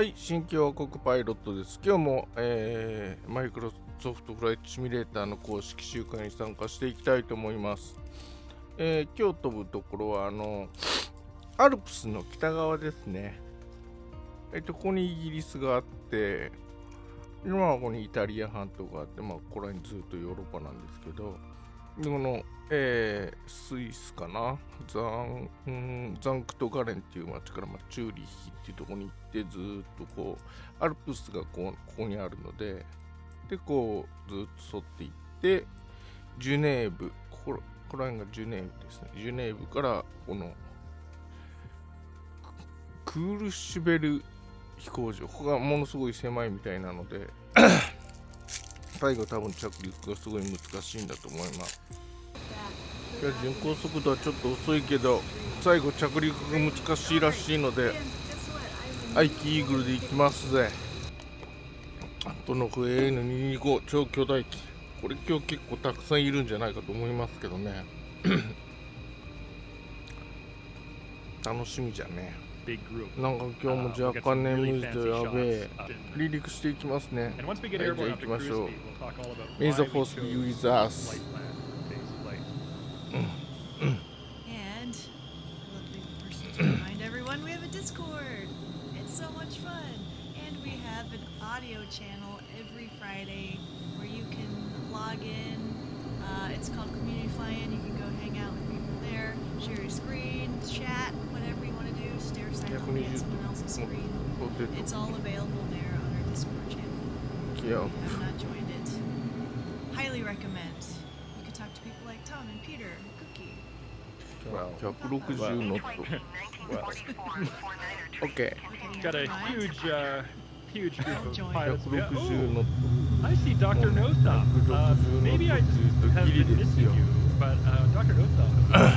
はい、新京王国パイロットです。今日も、マイクロソフトフライトシミュレーターの公式集会に参加していきたいと思います。今日飛ぶところはアルプスの北側ですね。ここにイギリスがあって、今はここにイタリア半島があって、ここら辺ずっとヨーロッパなんですけど、この、スイスかな、ザンクトガレンっていう町から、チューリッヒっていうところに行って、ずーっとこう、アルプスがここにあるので、で、こう、ずっと沿っていって、ジュネーブ、ここら辺がジュネーブですね。ジュネーブから、この、クールシュベル飛行場、ここがものすごい狭いみたいなので、最後多分着陸がすごい難しいんだと思います。いや、巡航速度はちょっと遅いけど、最後着陸が難しいらしいので、アイキーイーグルで行きますぜ。あとのAN225 超巨大機。これ今日結構たくさんいるんじゃないかと思いますけどね。楽しみじゃね。なんか今日も若干眠いとやべえ。離陸していきますね。はい、じゃあ行きましょう。May the force be with us. And first to remind everyone we have a Discord. It's so much fun. And we have an audio channel every Friday where you can log in. It's called Community Fly-In. You can go hang out with people there, share your screen, chat, whatever you want to do, stare silently at someone else's screen. It's all available there on our Discord channel. If you have not joined it, highly recommend. You can talk to people like Tom and Peter and Cookie. Well, 160 ノット。OK。 Got a huge group of pilots. 160ノット。 I see Dr. Nothomb. Maybe I just have been missing you, but Dr. Nothomb was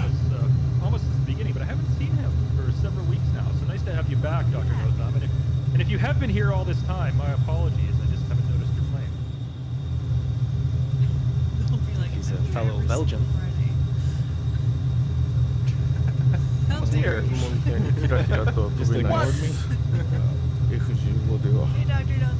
almost at the beginning, but I haven't seen him for several weeks now. So nice to have you back, Dr. Nothomb. And if you have been here all this time, my apologies. I just haven't noticed your plane. He's a fellow Belgian. Here. Just ignore me. F15 では。Hey, Dr. Nothomb.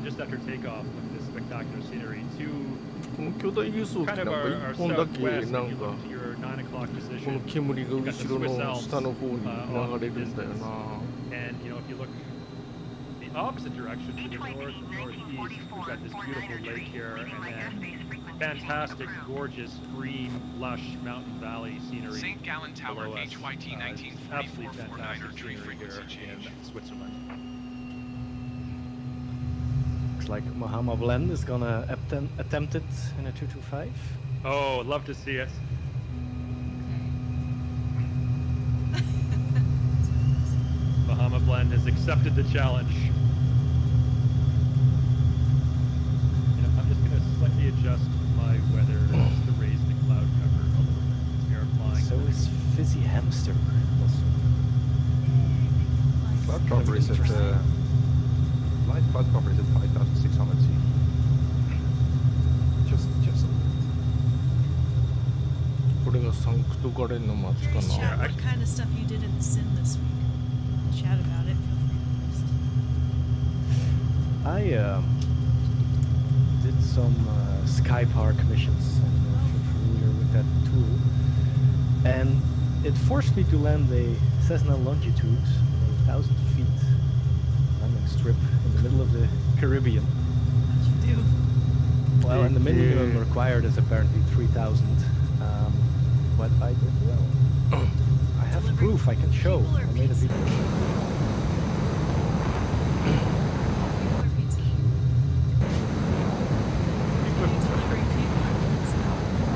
Just after takeoff, look at this spectacular scenery. この巨大輸送機なんか一本だけなんかこの煙が後ろの下の方に流れるんだよな。 And you know, if you look the opposite direction to the north northeast, we've got this beautiful lake here, and then fantastic, gorgeous, green, lush mountain valley scenery. St. Gallen Tower, HYT 1944 absolutely fantastic tree scenery here frequency change. in Switzerland. Looks like Mohammed Blend is gonna attempt it in a 225. Oh, love to see it. Mohammed Blend has accepted the challenge. You know, I'm just gonna slightly adjust my weather just to raise the cloud cover a little bit. We are flying. So is Fizzy Hamster also. Cloud cover is at light cloud cover is at 5,600 C. Just これがサンクトガレンの街か Chat な。 what kind of stuff you did in the sim this week. Chat about it. Feel free to post. I did some Sky Park missions. I'm not familiar with that tool. And it forced me to land a Cessna Longitude on a 1,000 feet landing strip in the middle of the Caribbean. How'd you do? Well, and the minimum required is apparently 3,000. But I did well. I have proof I can show. I made a video.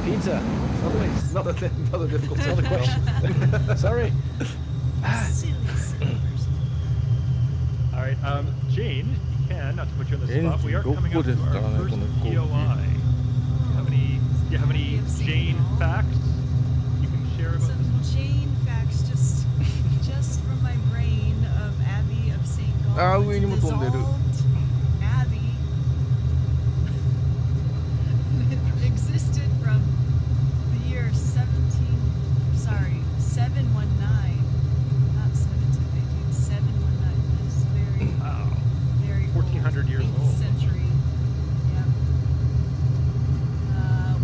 Pizza. not a difficult Another question. Sorry. Silly person. Jane, you can, not to put you on the spot, we are coming up to our first POI. Do you have any Jane facts you can share about Some this? Jane facts just from my brain of Abbey of St. Gall. あー、 It's 上にも飛んでる。 dissolved Abbey. It existed from the year 719. Not 1719, 719. That's very, Wow. very 1400 years 8th old. century. Yep.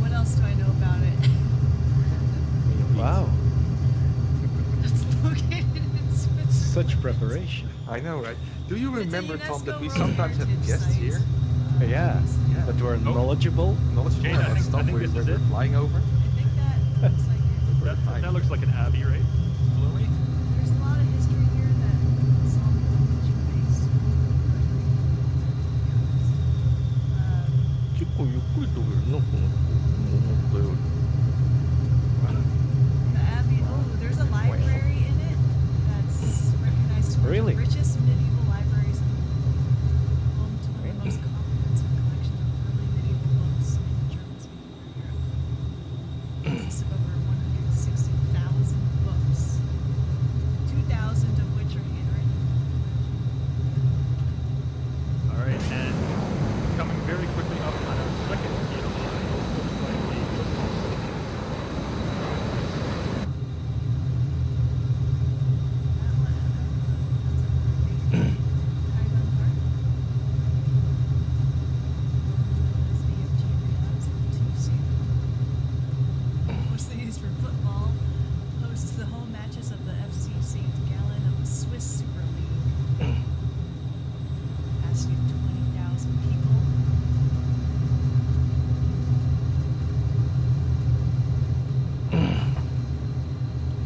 What else do I know about it? Wow, It's located in Switzerland. such preparation. I know, right? Do you It's a remember, Tom, that UNESCO we World sometimes have Heritage guests Site. here? Yeah, Yeah. but we're Oh. knowledgeable. Knowledgeable Jane, I about think- stuff I think we're, this is we're it. flying over? I think that looks like it. That looks like an abbey, right? Lily? There's a lot of history here that is all religion based. 結構ゆっくり飛べるな、この飛行機。思ったより。 The Abbey. Oh, there's a library in it that's recognized as one of Really? the richest medieval libraries in the world. Home to one of the most comprehensive collections of early medieval books in the German-speaking Europe. It consists of over 160,000 books, 2,000 of which are handwritten. All right, and coming very quickly up on our second POI, looks like a football stadium. That one, that's a great Highland Park. That's the AFG Arena. It's a two stadium. Mostly used for football. Hosts the home matches of the FC St. Gallen of the Swiss Super League. Has 20,000 people.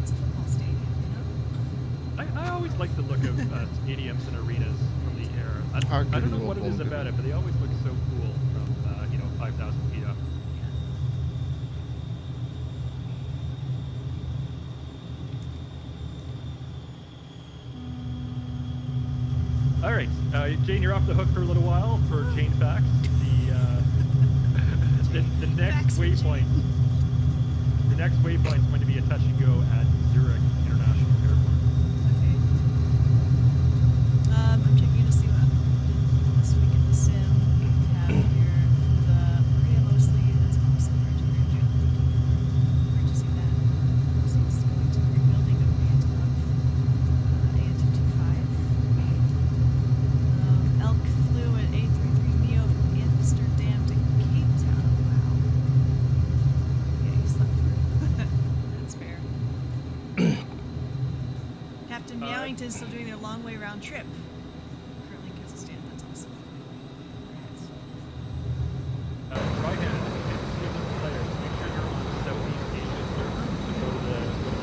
It's a football stadium, you know? I always like the look of stadiums and arenas from the air. I don't know what it is about it, but they always look so cool from 5,000 feet up. All right, Jane, you're off the hook for a little while for Jane facts. The next Facts for Jane. waypoint. The next waypoint is going to be a touch and go at Zurich International Airport. Okay. I'm checking to see what this week in the sim we have here for the Maria mostly. That's awesome. Thank you for purchasing that. Proceeds going to the rebuilding of the Antonov AN225. Elk flew an A33 Neo from Amsterdam to Cape Town. Wow. Yeah, he slept through. That's fair. Captain Meowington's still doing their long way round trip. Currently in Kazakhstan. That's awesome. Congrats. Right hand, if you're the players, make sure you're on Southeast Asia server. So go to the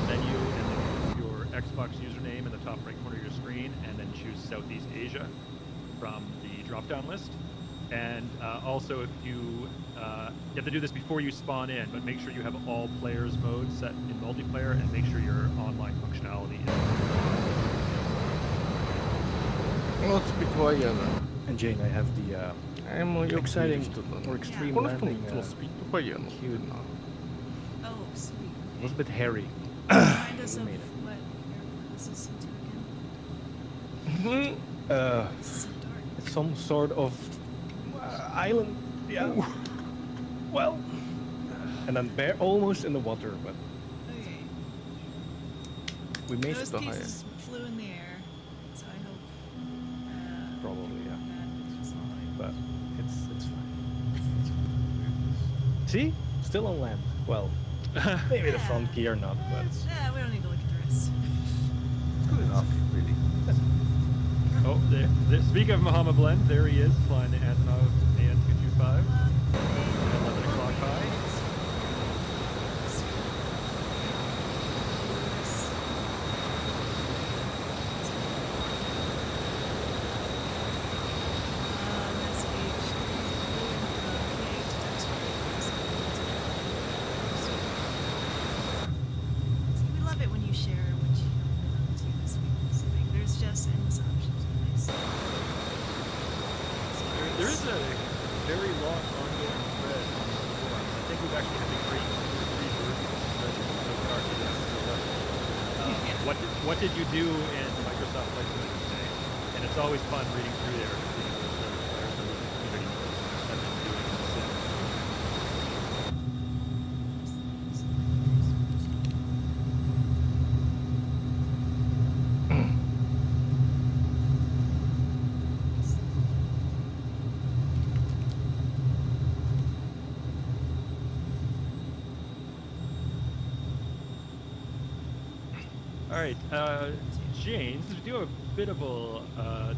menu and then use your Xbox username in the top right corner of your screen, and then choose Southeast Asia from the drop-down list. And also, if you have to do this before you spawn in, but make sure you have all players mode set in multiplayer, and make sure your online functionality is. このスピットファイヤーだ。 And Jane, I have the あれもよく見る exciting 人だ or な。 extreme この人もい landing. つもスピットファイヤー乗ってるな。 Oh, sweet. It was a bit hairy. Remind us We of made it. what airport this is into again. Uh, This is so dark. it's some sort of island. Yeah. Well, and then almost in the water, but Okay. we made Those it. pieces flew in the air, so I hope. Probably, yeah. That was all right. But it's fine. See, still on land. Well, maybe the front gear not, but Yeah, we don't need to look at the rest. It's good enough, really. Oh, speaking of Muhammad Blend, there he is flying the Antonov AN225 at 11 o'clock high. We love it when you share what you know too this week. There's just endless options. Nice. There is a very long ongoing thread on the forum. I think we've actually had to create 2 or 3 versions of the thread with RTX 11. What did you do in Microsoft Flight Simulator today? And it's always fun reading through there. Seeing what the players in the community have been doing in the sim. All right, Jane, since we do have a bit of a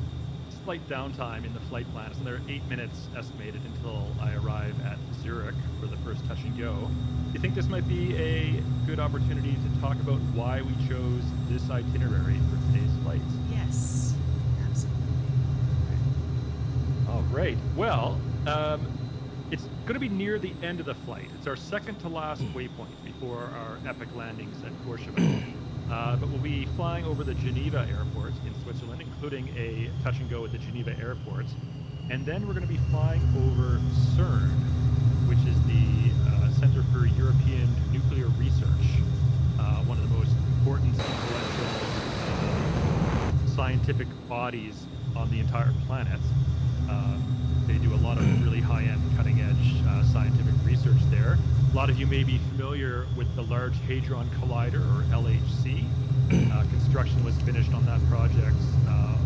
slight downtime in the flight plan, so there are 8 minutes estimated until I arrive at Zurich for the first touch and go. Do you think this might be a good opportunity to talk about why we chose this itinerary for today's flight? Yes, absolutely. All right. Well, it's going to be near the end of the flight. It's our second to last waypoint before our epic landings at Courchevel. But we'll be flying over the Geneva airport in Switzerland, including a touch and go at the Geneva airport. And then we're going to be flying over CERN, which is the Center for European Nuclear Research, one of the most important influential scientific bodies on the entire planet. They do a lot of really high-end, cutting-edge scientific research there. A lot of you may be familiar with the Large Hadron Collider, or LHC. Construction was finished on that project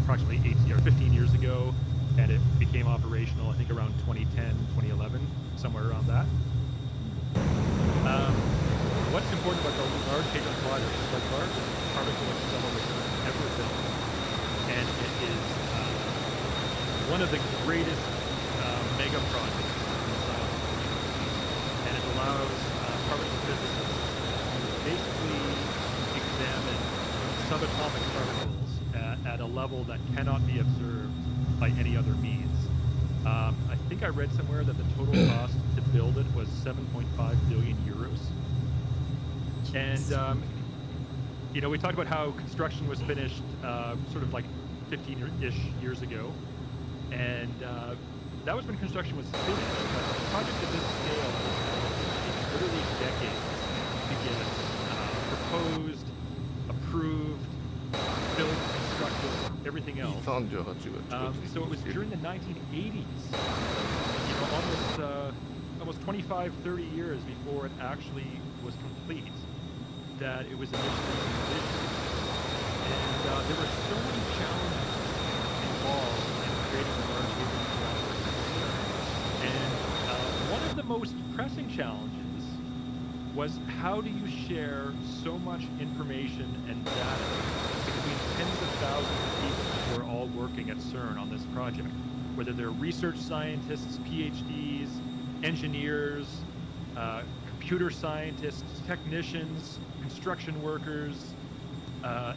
approximately 15 years ago, and it became operational, I think, around 2010, 2011, somewhere around that. What's important about the Large Hadron Collider is the largest particle accelerator ever built, and it is one of the greatest mega projects in science, and it allows particle physicists to basically examine subatomic particles at a level that cannot be observed by any other means. I think I read somewhere that the total cost to build it was 7.5 billion euros. And you know, we talked about how construction was finished sort of like 15-ish years ago, and that was when construction was finished. But a project of this scale takes literally decades to get proposed, approved, built, constructed, everything else. 38が近づい So it was てきてる during the 1980s, you know, almost 25, 30 years before it actually was complete, that it was initially envisioned. And there were so many challenges involved in creating the Large Hadron Collider. And one of the most pressing challenges was, how do you share so much information and data between tens of thousands of people who are all working at CERN on this project? Whether they're research scientists, PhDs, engineers, computer scientists, technicians, construction workers,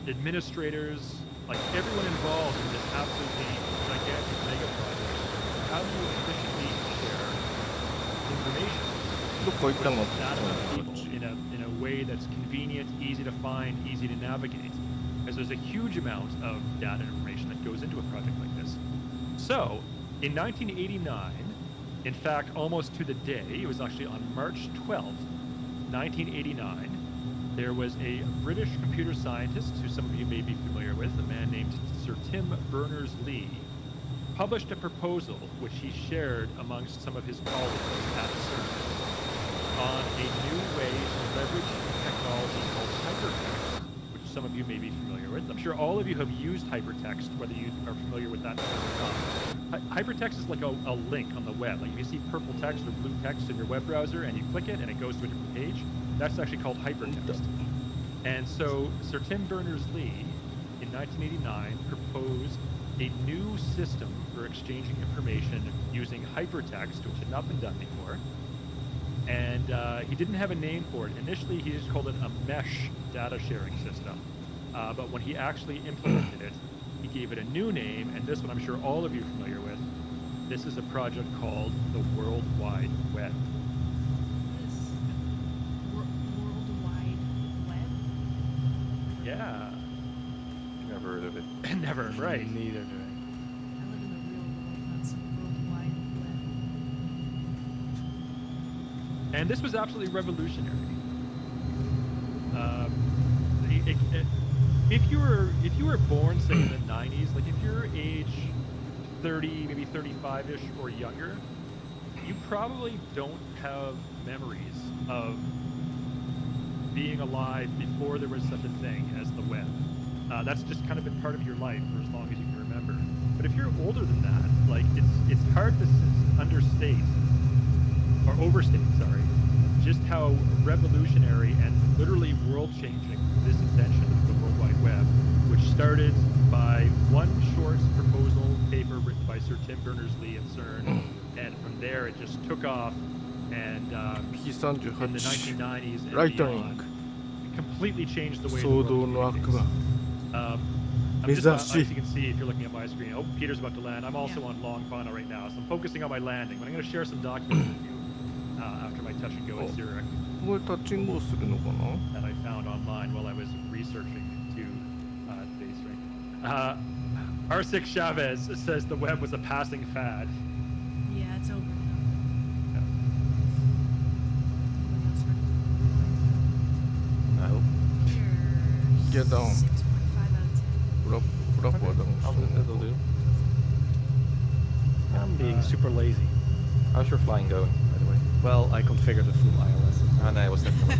administrators, like everyone involved in this absolutely gigantic mega project. How do you efficiently share information? どこ行ったの That amount of people in a way that's convenient, easy to find, easy to navigate. Because there's a huge amount of data and information that goes into a project like this. So, in 1989, in fact, almost to the day, it was actually on March 12th, 1989, there was a British computer scientist, who some of you may be familiar with, a man named Sir Tim Berners-Lee, published a proposal which he shared amongst some of his colleagues at CERN on a new way to leverage technology called hypertext, which some of you may be familiar with. I'm sure all of you have used hypertext, whether you are familiar with that term or not. Hypertext is like a link on the web. Like if you see purple text or blue text in your web browser and you click it and it goes to a different page, that's actually called hypertext. And so Sir Tim Berners-Lee in 1989 proposed a new system for exchanging information using hypertext, which had not been done before. And he didn't have a name for it. Initially, he just called it a mesh data sharing system. But when he actually implemented it, he gave it a new name, and this one I'm sure all of you are familiar with. This is a project called the World Wide Web. This World Wide Web? Yeah. Never heard of it. Never, right. Neither do I. I live in the real world, not some World Wide And this was absolutely revolutionary. If you were born, say, in the 90s, like if you're age 30, maybe 35-ish or younger, you probably don't have memories of being alive before there was such a thing as the web. That's just kind of been part of your life for as long as you can remember. But if you're older than that, like it's hard to understate or overstate, sorry, just how revolutionary and literally world-changing this invention of the World Wide Web, which started by one short proposal paper written by Sir Tim Berners-Lee at CERN, and from there it just took off, and in the 1990s and beyond, it completely changed the way the world communicates. I'm just, as you can see, if you're looking at my screen, oh, Peter's about to land. I'm also on long final right now, so I'm focusing on my landing. But I'm going to share some documents with you after my touch and go at Zurich that I found online while I was researching to today's stream. R6 Chavez says the web was a passing fad. Yeah, it's over now. I hope. Get down. 6.5 out of 10. フラップはダウンしてるね That'll do. I'm being super lazy. How's your flying going, by the way? Well, I configured the full iOS. Ah, nee, was net gemaakt.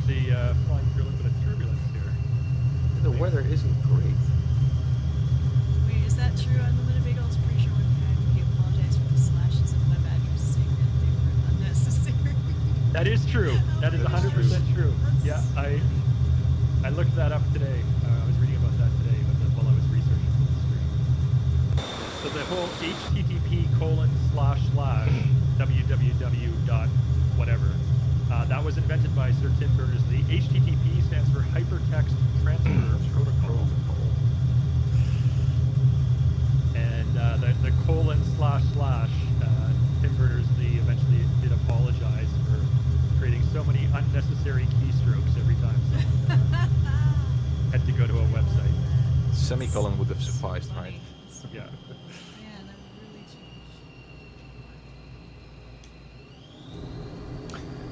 The flying through a little bit of turbulence here. The weather isn't great. Wait, is that true? Unlimited Bagel is pretty sure when he apologized for the slashes and web address saying that they were unnecessary. That is true. That is 100% true. Yeah, I looked that up today. I was reading about that today while I was researching for the stream. So the whole http://www dot whatever, that was invented by Sir Tim Berners-Lee. HTTP stands for Hypertext Transfer Protocol. And the : Tim Berners-Lee eventually did apologize for creating so many unnecessary keystrokes every time someone had to go to a website. Semicolon would have sufficed, right? Yeah. Man, that really changed.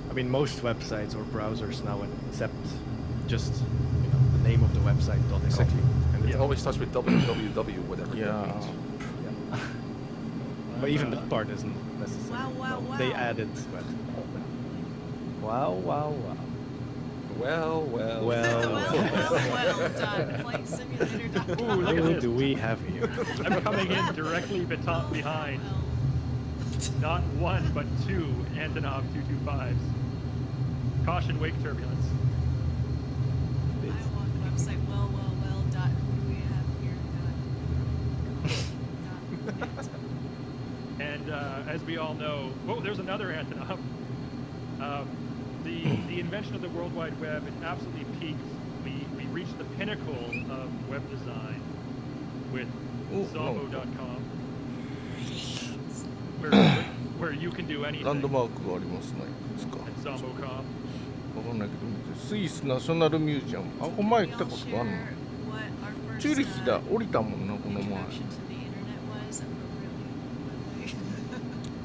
I mean, most websites or browsers now accept just the name of the website. Exactly. And it Yeah. always starts with www, whatever Yeah. that means. Yeah. But even that part isn't necessary. Wow, wow, wow. They added. Wow, wow, wow. Well. Well done. Flight simulator. Ooh, look at Who this. do we have here? I'm coming in directly behind. Not one, but two Antonov 225s. Caution wake turbulence. I want the website well dot who do we have here dot And as we all know, whoa, there's another Antonov. The invention of the World Wide Web, it absolutely peaked. We reached the pinnacle of web design with Zomo.com, where you can do ランド anything. マークがありますね、いくつか。 And Zomo.com. わかんないけど見て。スイスナショナルミュージアム。あ、これ前来たことあるの？チューリヒだ。降りたもんな、この前。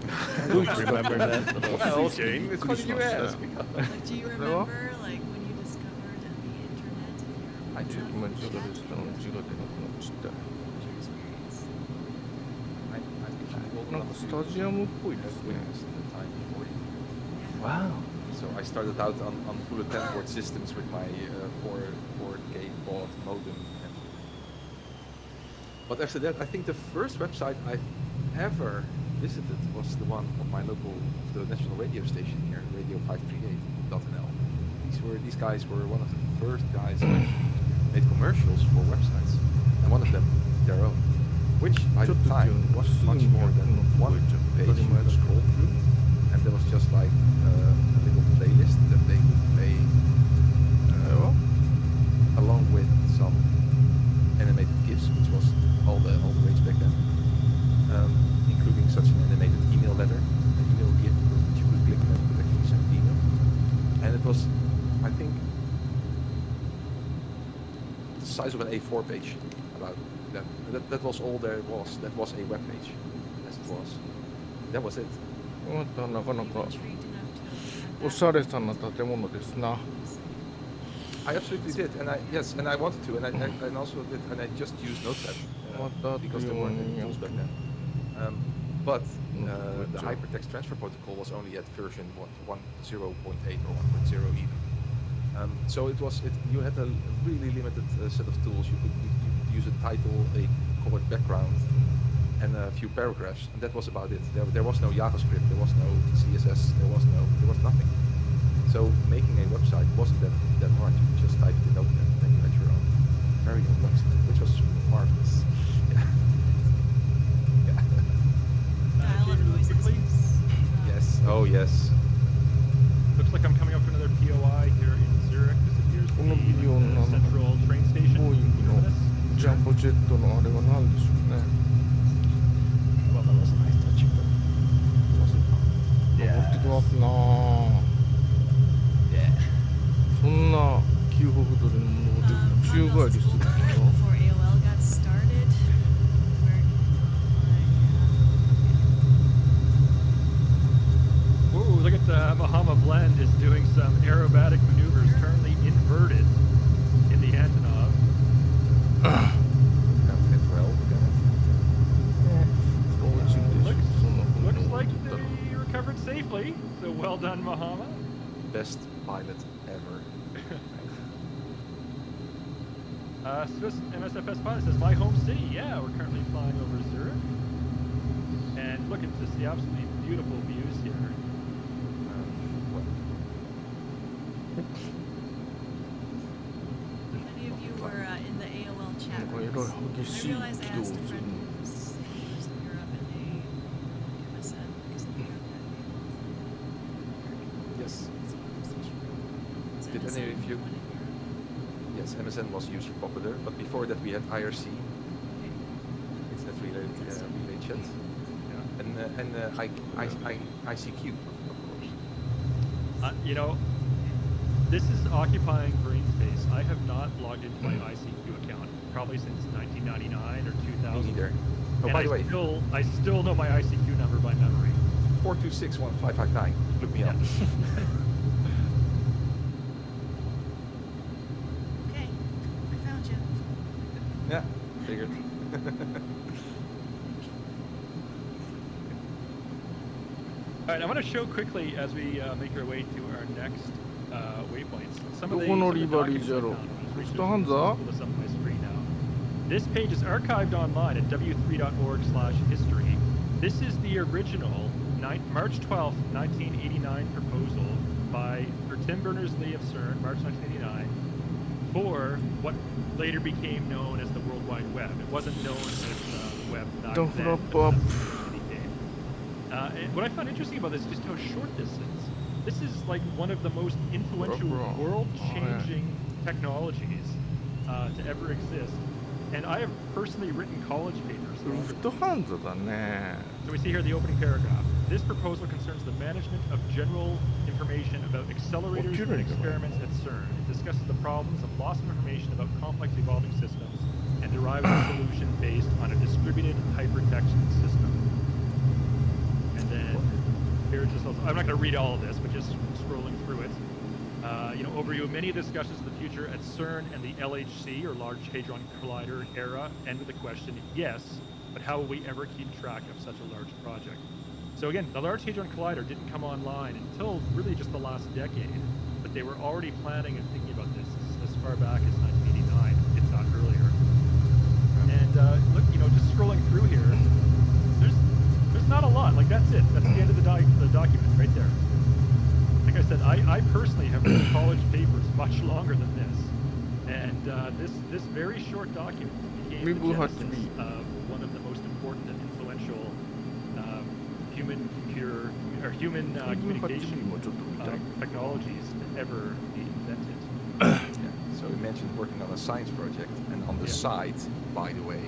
I don't remember that. Well, it's funny you ask. Do you remember like when you discovered the internet and your ちょっと今字が出てたのに字が出なくなっちゃった。 experience? なんかスタジアムっぽいですね。 Wow. So I started out on bulletin board systems with my 4K baud modem. But after that, I think the first website I ever visited was the one on my local, the national radio station here, Radio 538.nl. These guys were one of the first guys who made commercials for websites, and one of them their own, which by the time was much more than one page you could scroll through, and there was just like a little playlist that they would play along with some animated GIFs, which was all the rage back then, including such an animated email letter, an email GIF that you could click and it would actually send an email. And it was, I think, the size of an A4 page. About that was all there was. That was a web page, as was. That was it. またなかな Are you か intrigued enough to have おしゃれさな建物ですな。 I absolutely did, and I wanted to, and I also did, and I just used Notepad because there weren't any tools back then. But the hypertext transfer protocol was only at version 1.0.8 or 1.0 even. So you had a really limited set of tools. You could use a title, a colored background, and a few paragraphs, and that was about it. There was no JavaScript, there was no CSS, there was nothing. So making a website wasn't that hard. You could just type it in Notepad, and then you had your own very own website, which was marvelous. Yeah. dial-up noises? Quickly. Yes. Oh yes. Looks like I'm coming up to another POI here in Zurich. This appears to このビデオ be の the central train station. ボーイングの Terminus. ジャンボジェットのあれは何でしょうね。 Well, that was a nice touching, but was it? 登ってきますなぁ。 Yeah. そんな急北度でもので宙返りするんですか。 Before AOL got started, Whoa, look at Bahama Blend is doing some aerobatic maneuvers, currently inverted in the Antonov. Well, Looks like they recovered safely, so well done, Bahama. best pilot ever. Swiss MSFS pilot says, my home city. Yeah, we're currently flying over Zurich. And look at this, the absolutely beautiful views here. many of you were in the AOL chat なんかえらい rooms. 激し I い realized I 軌道 asked a を friend who's in Europe and they MSN because of Europe. Yes. Is Did MSN any of you- one in Europe? Yes, MSN was hugely popular, but before that we had IRC, Okay. Internet Relay Chat, Yeah. and ICQ, of course. You know, this is occupying brain space. I have not logged into my ICQ account probably since 1999 or 2000. Me neither. Oh, And by the way, I still know my ICQ number by memory. 4261559. Look me up. Okay, I found you. Yeah, figured. All right, I want to show quickly as we make our way to our next waypoints. Some of the, どこの some of the リバリー documents じゃ I ろう。 found. ロストハンザ I'll pull this up on my screen now. This page is archived online at w3.org/history. This is the original March 12th, 1989 proposal for Tim Berners-Lee of CERN, March 1989, for what later became known as the World Wide Web. It wasn't known as the web back Don't then. wrap but up. and what I found interesting about this is just how short this is. This is like one of the most influential, Bro. world-changing technologies to ever exist. And I have personally written college papers ロ on フ it. トハンザだね。 So we see here the opening paragraph. This proposal concerns the management of general information about accelerators and experiments at CERN. It discusses the problems of loss of information about complex evolving systems and derives a solution based on a distributed hypertext system. And then here it just also, I'm not going to read all of this, but just scrolling through it. Overview of many discussions of the future at CERN and the LHC, or Large Hadron Collider era, end with the question, yes, but how will we ever keep track of such a large project? So again, the Large Hadron Collider didn't come online until really just the last decade, but they were already planning and thinking about this as far back as 1989, if not earlier. And look, just scrolling through here, there's not a lot. Like that's it. That's the end of the document right there. Like I said, I personally have written college papers much longer than this, and this very short document became the genesis of one of the most important and influential human-computer or human communication technologies to ever be invented. Yeah. So you mentioned working on a science project, and on the side, by the way,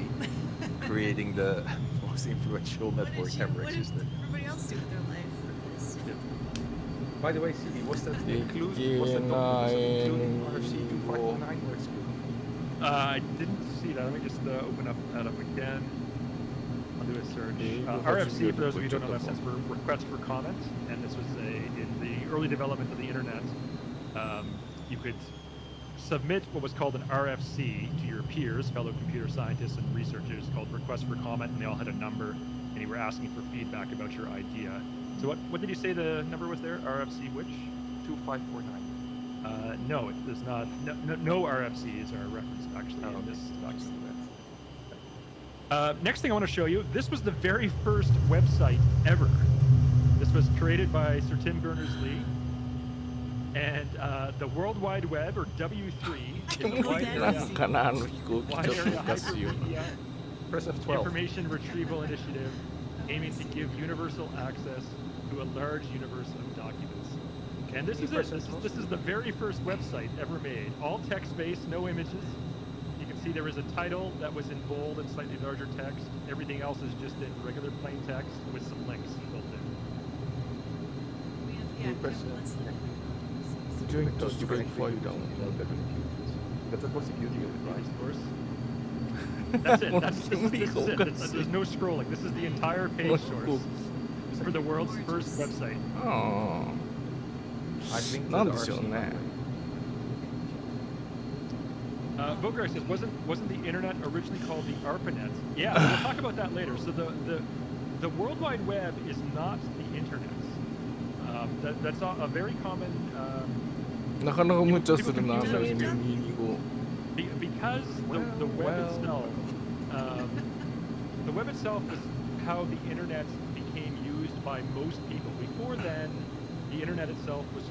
creating the most influential network ever What did existed. everybody else do with their life for this? By the way, CD, was that including RFC 2509 or excluding? I didn't see that. Let me just open that up again. I'll do do a search. Let's RFC, for those of you who check don't know, that that stands for Request for Comment, and this was in the early development of the internet. You could submit what was called an RFC to your peers, fellow computer scientists and researchers, called Request for Comment, and they all had a number, and you were asking for feedback about your idea. So what did you say the number was there? RFC which? 2549. No, it does not. No RFCs are referenced actually in this document. Next thing I want to show you, this was the very first website ever. This was created by Sir Tim Berners-Lee. And the World Wide Web, or W3, is a wide area, なんかな、あの飛行機 wide ちょっと area おかしいよな。 hypermedia Press F12. information retrieval initiative aiming to give universal access to a large universe of documents. And this is it. This is the very first website ever made. All text-based, no images. You can see there was a title that was in bold and slightly larger text. Everything else is just in regular plain text with some links built in. Yeah, press let's Doing to break file down. That's of course the beauty of it, right? Of course. That's it. This is it. There's no scrolling. This is the entire page source for the world's first website. あ I think あ、なんでしょうね。 Vograr says, wasn't the internet originally called the ARPANET? Yeah, we'll talk about that later. So the World Wide Web is not the internet. That's a very common. なかなか無茶するな、あの225。 Because the web itself, the web itself is how the internet became used by most people. Before then, the internet itself was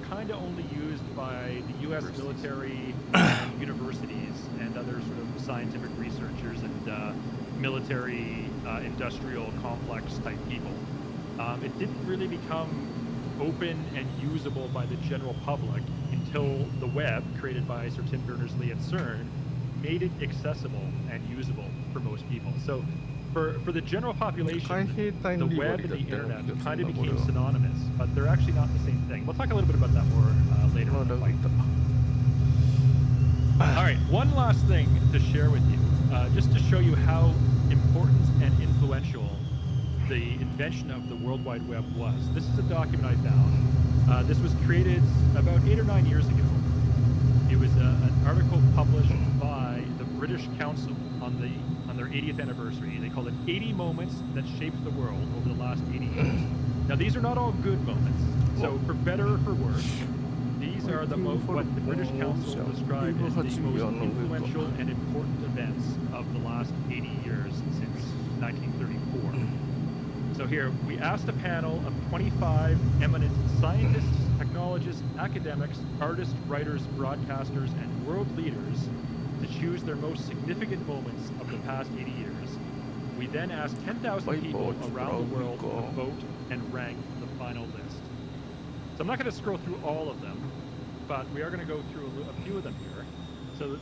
kind of only used by the U.S. military, and universities, and other sort of scientific researchers and military industrial complex type people. It didn't really become open and usable by the general public until the web, created by Sir Tim Berners-Lee at CERN, made it accessible and usable for most people. So for the general population, the web and the internet kind of became synonymous, but they're actually not the same thing. We'll talk a little bit about that more later in the fight. All right, one last thing to share with you, just to show you how important and influential the invention of the World Wide Web was. This is a document I found. This was created about 8 or 9 years ago. It was an article published by the British Council on their 80th anniversary. They called it 80 Moments That Shaped the World Over the Last 80 Years. Now, these are not all good moments. So, for better or for worse, these are what the British Council described as the most influential and important events of the last 80 years since 1934. So here, we asked a panel of 25 eminent scientists, technologists, academics, artists, writers, broadcasters, and world leaders to choose their most significant moments of the past 80 years. We then asked 10,000 people around the world to vote and rank the final list. So I'm not going to scroll through all of them, but we are going to go through a few of them here. So,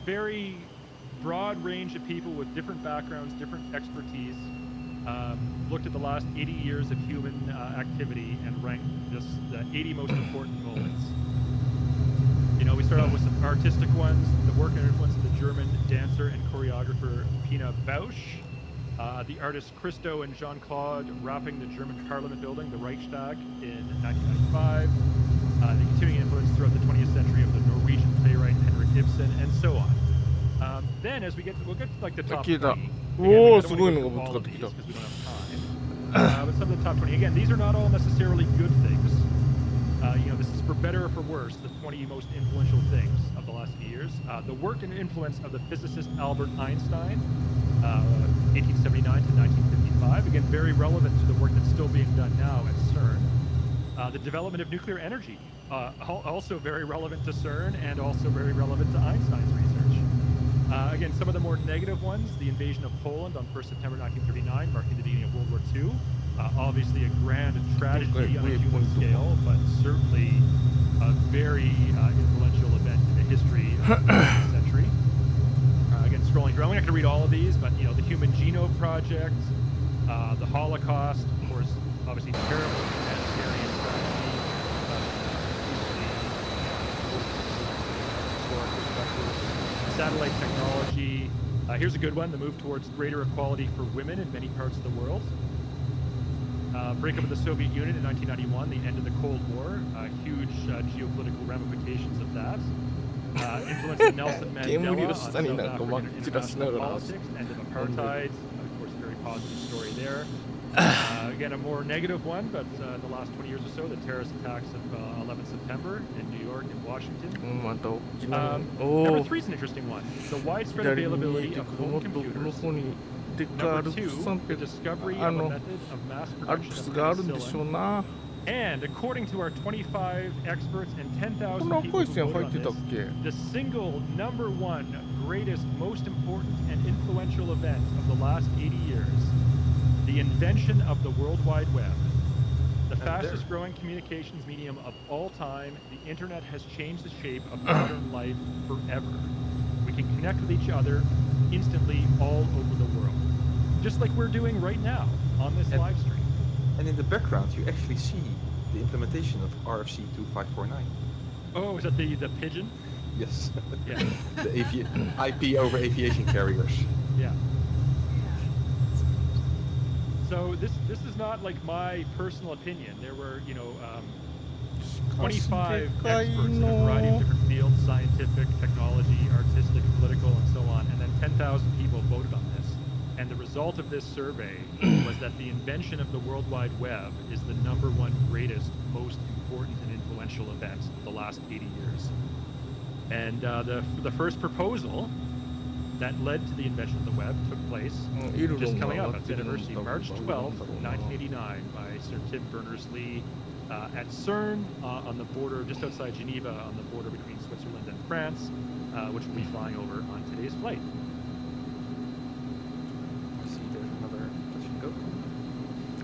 very broad range of people with different backgrounds, different expertise, looked at the last 80 years of human activity and ranked just the 80 most important moments. We start off with some artistic ones, the work and influence of the German dancer and choreographer Pina Bausch, the artists Christo and Jean-Claude wrapping the German parliament building, the Reichstag, in 1995, the continuing influence throughout the 20th century of the Norwegian playwright Henrik Ibsen, and so on. Then, as we'll get to like the top 20. But some of the top 20. Again, these are not all necessarily good things. This is for better or for worse, the 20 most influential things of the last few years. The work and influence of the physicist Albert Einstein, 1879 to 1955. Again, very relevant to the work that's still being done now at CERN. The development of nuclear energy, also very relevant to CERN and also very relevant to Einstein's research. Again, some of the more negative ones, the invasion of Poland on 1st September 1939, marking the beginning of World War II. Obviously a grand tragedy on a human scale, but certainly a very influential event in the history of the 20th century. Again, scrolling through, I'm not going to read all of these, but the Human Genome Project, the Holocaust, of course, obviously terrible humanitarian tragedy, historic perspective. Satellite technology, Here's a good one: the move towards greater equality for women in many parts of the world. Breakup of the Soviet Union in 1991, the end of the Cold War, huge geopolitical ramifications of that. Influence of Nelson Mandela on South African international politics, end of apartheid. Of course, a very positive story there. Again, a more negative one, but in the last 20 years or so, the terrorist attacks of 11 September in New York and Washington. Number 3 is an interesting one: the widespread availability of home computers. Number 2, the discovery of a method of mass アル production プス of があるんでしょう penicillin. な。 And according to our 25 experts and 10,000 こんな people 赤い who 線 voted 入 on ってたっ this, け？ the single number one greatest, most important, and influential event of the last 80 years, the invention of the World Wide Web. The fastest growing communications medium of all time, the internet has changed the shape of modern life forever. We can connect with each other instantly all over the world. Just like we're doing right now on this live stream. And in the background, you actually see the implementation of RFC 2549. Oh, is that the pigeon? Yes. Yeah. The IP over aviation carriers. Yeah. Yeah. That's great. So this is not like my personal opinion. There were, 25 experts in a variety of different fields: scientific, technology, artistic, political, and so on. And then 10,000 people voted on this. And the result of this survey was that the invention of the World Wide Web is the number one greatest, most important, and influential event of the last 80 years. And the first proposal that led to the invention of the web took place just coming up at the anniversary, March 12th, 1989, by Sir Tim Berners-Lee at CERN on the border, just outside Geneva, on the border between Switzerland and France, which will be flying over on today's flight. I see there's another touch and go.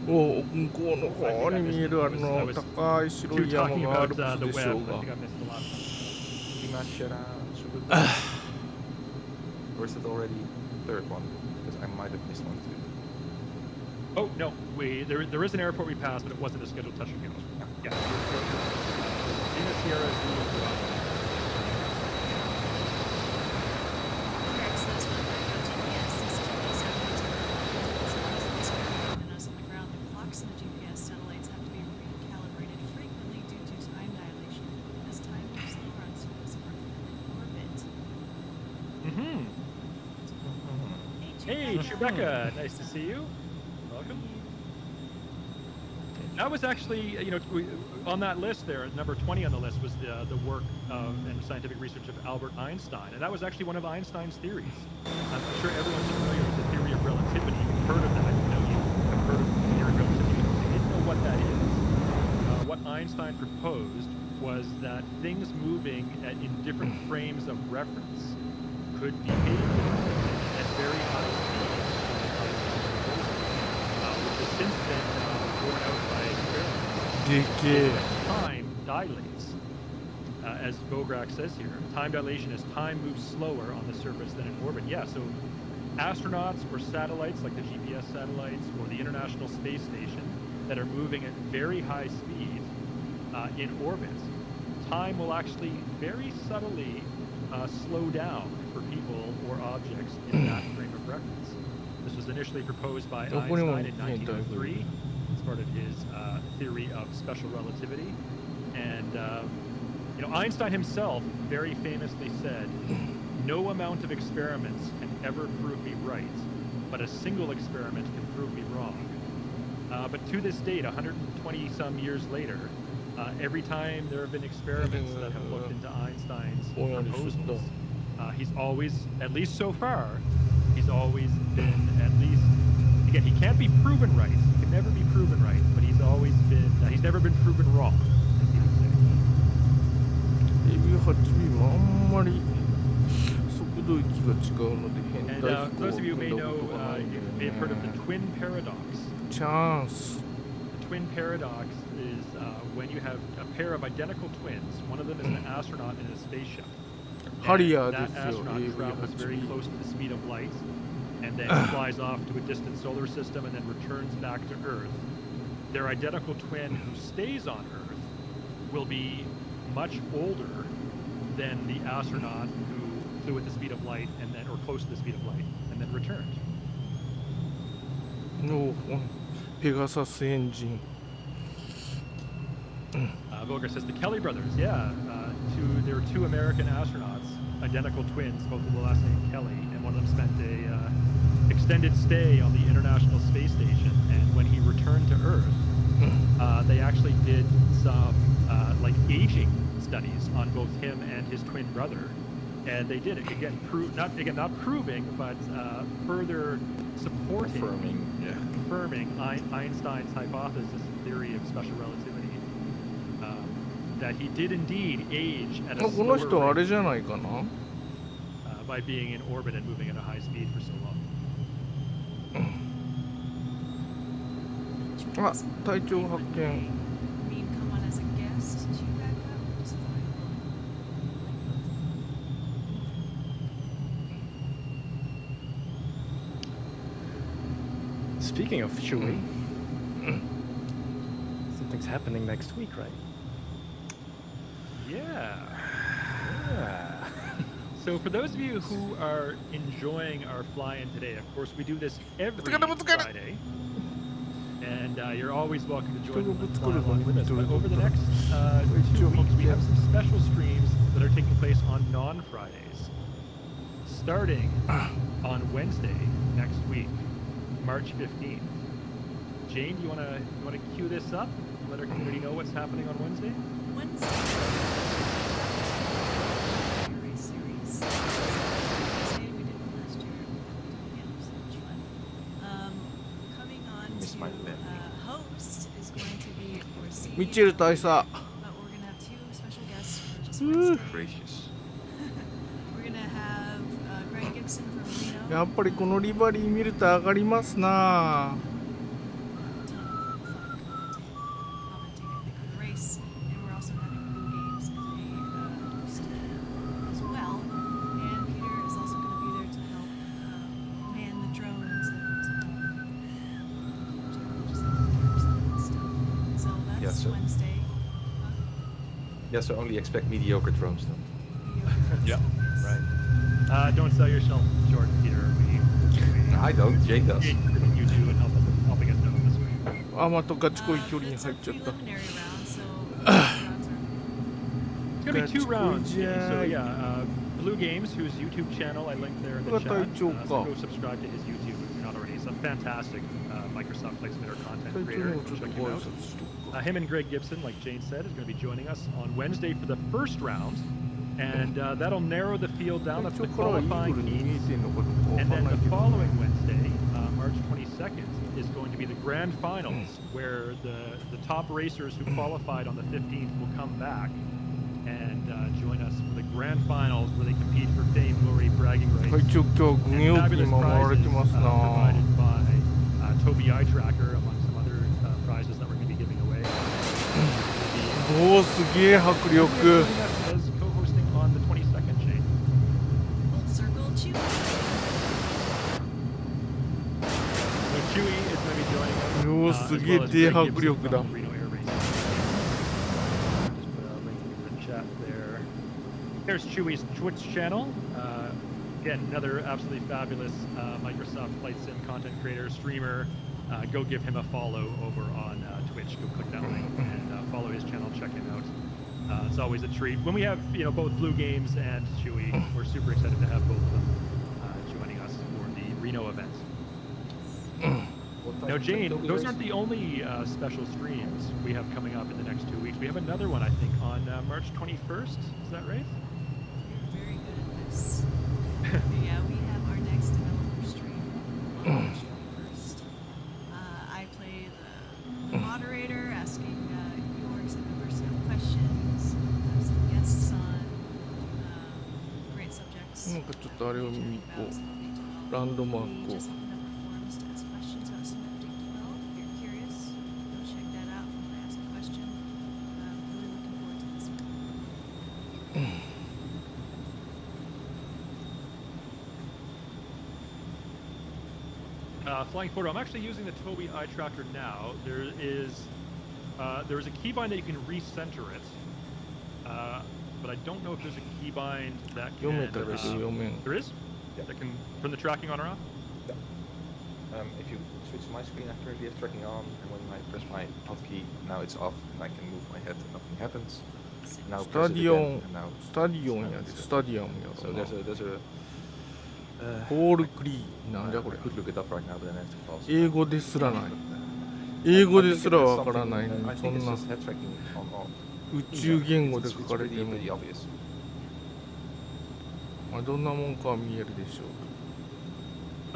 おお、向こうの方に見える高い白 You い were 山 talking がアル about プス the でしょ web. う I が。 think I missed the last one. Or is it already the third one? Because I might have missed one too. Oh no, there is an airport we passed, but it wasn't a scheduled touch and go. Yeah. Lima Sierra Zulu Bravo. Correct, so that's one fact about GPS. Since GPS satellites are as far as the sky than us on the ground, the clocks in the GPS satellites have to be recalibrated frequently due to time dilation, as time moves slower on the surface of Earth than in orbit. Mm-hmm. Hey, Rebecca, nice to see you. Welcome. That was actually, on that list there, number 20 on the list was the work and scientific research of Albert Einstein, and that was actually one of Einstein's theories. I'm sure everyone's familiar with the theory of relativity. You've heard of that. You have heard of the theory of relativity. If you didn't know what that is, what Einstein proposed was that things moving in different frames of reference could behave at very high speeds, which has since been borne out by experiments. Time dilates, as Vograk says here. Time dilation is time moves slower on the surface than in orbit. Yeah, so astronauts or satellites like the GPS satellites or the International Space Station that are moving at very high speed in orbit, time will actually very subtly slow down for people or objects in that frame of reference. This was initially proposed by Einstein in 1903 as part of his theory of special relativity. And Einstein himself very famously said, "No amount of experiments can ever prove me right, but a single experiment can prove me wrong." But to this date, 120 some years later, every time there have been experiments that have looked into Einstein's proposals, he's always, at least so far, he's always been at least, again, he can't be proven right. He can never be proven right, but he's always been, he's never been proven wrong, as he would say. AB8B もあんまり速度域が違うので変 And 態飛 for 行を those of you who 飛 may んだ know, ことがないん you で may have heard of the ね。 twin paradox. チャンス。 The twin paradox is when you have a pair of identical twins. One of them is an astronaut in a spaceship. And that astronaut travels very close to the speed of light and then flies off to a distant solar system and then returns back to Earth. Their identical twin who stays on Earth will be much older than the astronaut who flew at the speed of light and then, or close to the speed of light, and then returned. No, Pegasus engine. Voger says the Kelly brothers, yeah. There were two American astronauts, identical twins, both with the last name Kelly, and one of them spent a extended stay on the International Space Station. And when he returned to Earth, they actually did some like aging studies on both him and his twin brother, and they did it again, not proving, but further supporting, confirming Einstein's hypothesis theory of special relativity. That he did indeed age at a この slower 人あれ rate じゃないかな。 by being in orbit and moving at a high speed for so long. あ、隊長発見。 I mean, come on as a guest to back up. Just fine. Speaking of Chewie, something's happening next week, right? Yeah. Yeah. So for those of you who are enjoying our fly-in today, of course we do this every Butsukaru. Friday, and you're always welcome to join Butsukaru. along with us. But over the next 2 weeks, we have some special streams that are taking place on non-Fridays, starting on Wednesday next week, March 15th. Jane, do you want to cue this up? Let our community know what's happening on Wednesday. Wednesday. Series. Say we did one last year. Again, it was so much fun. Coming on Miss my lip. to host is going to be, of course, ミッチェル大佐。 but we're going to have two special guests for just Wednesday. Gracious. We're going to have Greg Gibson from Reno. やっぱりこのリバリー見ると上がりますな。 Yeah, so only expect mediocre drones then. Yeah, right. Don't sell yourself short, Peter. I don't, Jake does. Everything you do and helping us know this way. あ、またガチ恋距離に入っちゃった。 It's gonna be two rounds. That's good, So yeah. yeah, Blue Games, whose YouTube channel I linked there in the chat. So go subscribe to his YouTube if you're not already. He's a fantastic Microsoft Flight Simulator content 隊長 creator. にもちょ Go っと check ご him 挨 out. 拶しとくか。 Him and Greg Gibson, like Jane said, is going to be joining us on Wednesday for the first round, and that'll narrow the field down. That's 隊 the 長からイー qualifying グルに heats. 見えてんのかどうかわ And かん then ない the けど。 following Wednesday, March 22nd, is going to be the grand finals, where the top racers who qualified on the 15th will come back and join us for the grand finals, where they compete for fame, glory, bragging 隊 rights, 長今日軍用機 fabulous に守られ prizes てますな。 provided by Tobii Eye Tracker, among some other prizes that we're going to be giving away. おお、すげえ迫力。 Joining us as co-hosting on the 22nd, Shane. Full circle Chewie. So Chewie is going to be joining us. おお、 as すげえ well as 低 Greg 迫 Gibson 力だ。 from Reno Air Racing. Just put a link in the chat there. Here's Chewie's Twitch channel. Again, another absolutely fabulous Microsoft Flight Sim content creator, streamer. Go give him a follow over on Twitch. Go click that link and follow his channel. Check him out. It's always a treat when we have both Blue Games and Chewie. We're super excited to have both of them joining us for the Reno event. Now, Jane, those aren't the only special streams we have coming up in the next 2 weeks. We have another one, I think, on March 21st. Is that right? You're very good at this. Yeah, we have our next developer stream on March 21st. I play the moderator, asking your exhibit personal questions. Have some guests on. Great subjects. なんかちょっとあれを見に行こう。ランドマークを。 Just open up the forums to ask questions about some particular develop. If you're curious, go check that out when I ask a question. Really looking forward to this one. Flying photo. I'm actually using the Tobii Eye Tracker now. There is a keybind that you can recenter it. but I don't know if there's a keybind that 読め can. たけど読めん。 There is? Yeah. That can turn the tracking on or off? If you switch to my screen, I currently have tracking on, and when I press my hotkey, now it's off, and I can move my head and nothing happens. Now ス press タ it ディオ again, ン and now スタディオンやで、スタディアムや so ろな。 there's a ホールクリーなんじゃこ I れ。 could look it up right now, but then I have to pause. 英語ですらない。英語ですらわからないの I に、そ think ん it's な just head tracking on off. 宇宙言語で It's 書かれて pretty も、 obvious. まあ、どんなもんかは見えるでしょう。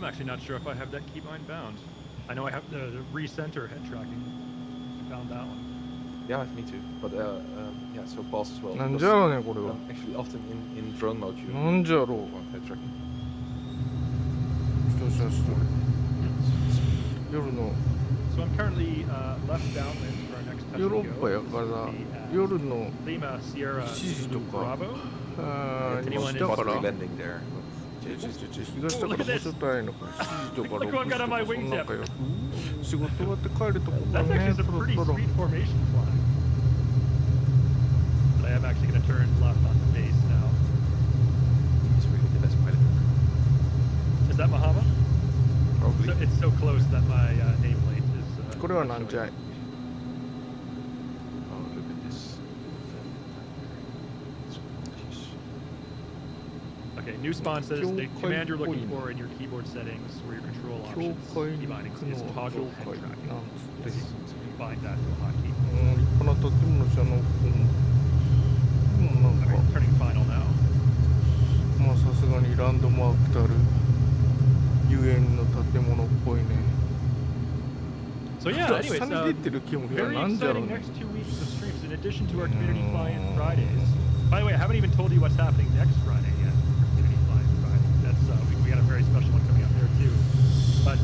I'm actually not sure if I have that keybind bound. I know I have the recenter head tracking. I found that one. Yeah, me too. But yeah, so pause as well. なんじゃろうね、これは。 Actually, often in drone mode, you なんじゃろう。 want head tracking. 人しゃしとる。夜の So I'm currently left downwind for our next touch ヨーロ and ッ go. パやから夜の Lima Sierra 7時とか Bravo. あー Anyone 西だから Possibly landing there. 東だからもうちょっと早いのか7時とか Look what 6 got 時 on my とかそんなんかよ仕事終わって帰るとこか That's ね actually そ some ろ pretty そろ sweet formation flying. But I am actually going to turn left on the base now. He's really the best pilot ever. Is that Muhammad? Probably. So it's so close that my nameplate is. これはなんじゃい Oh, look at this. Okay, new spawn says the Kyokai command you're looking point. for in your keyboard settings or your control 教 options 会 key に bindings 行く is の toggle 教 head 会 tracking. なんつって So you bind that to a hotkey. 立派な建物じゃなくてもなんか Okay, turning final now. まあさすがにランドマークたる遊園の建物っぽいね So yeah, anyways, 下に出てる煙は very なんじゃろう exciting ね next 2 weeks of streams in addition to our community fly-in Fridays. By the way, I haven't even told you what's happening next Friday yet for community fly-in Friday. That's we got a very special one coming up there too. But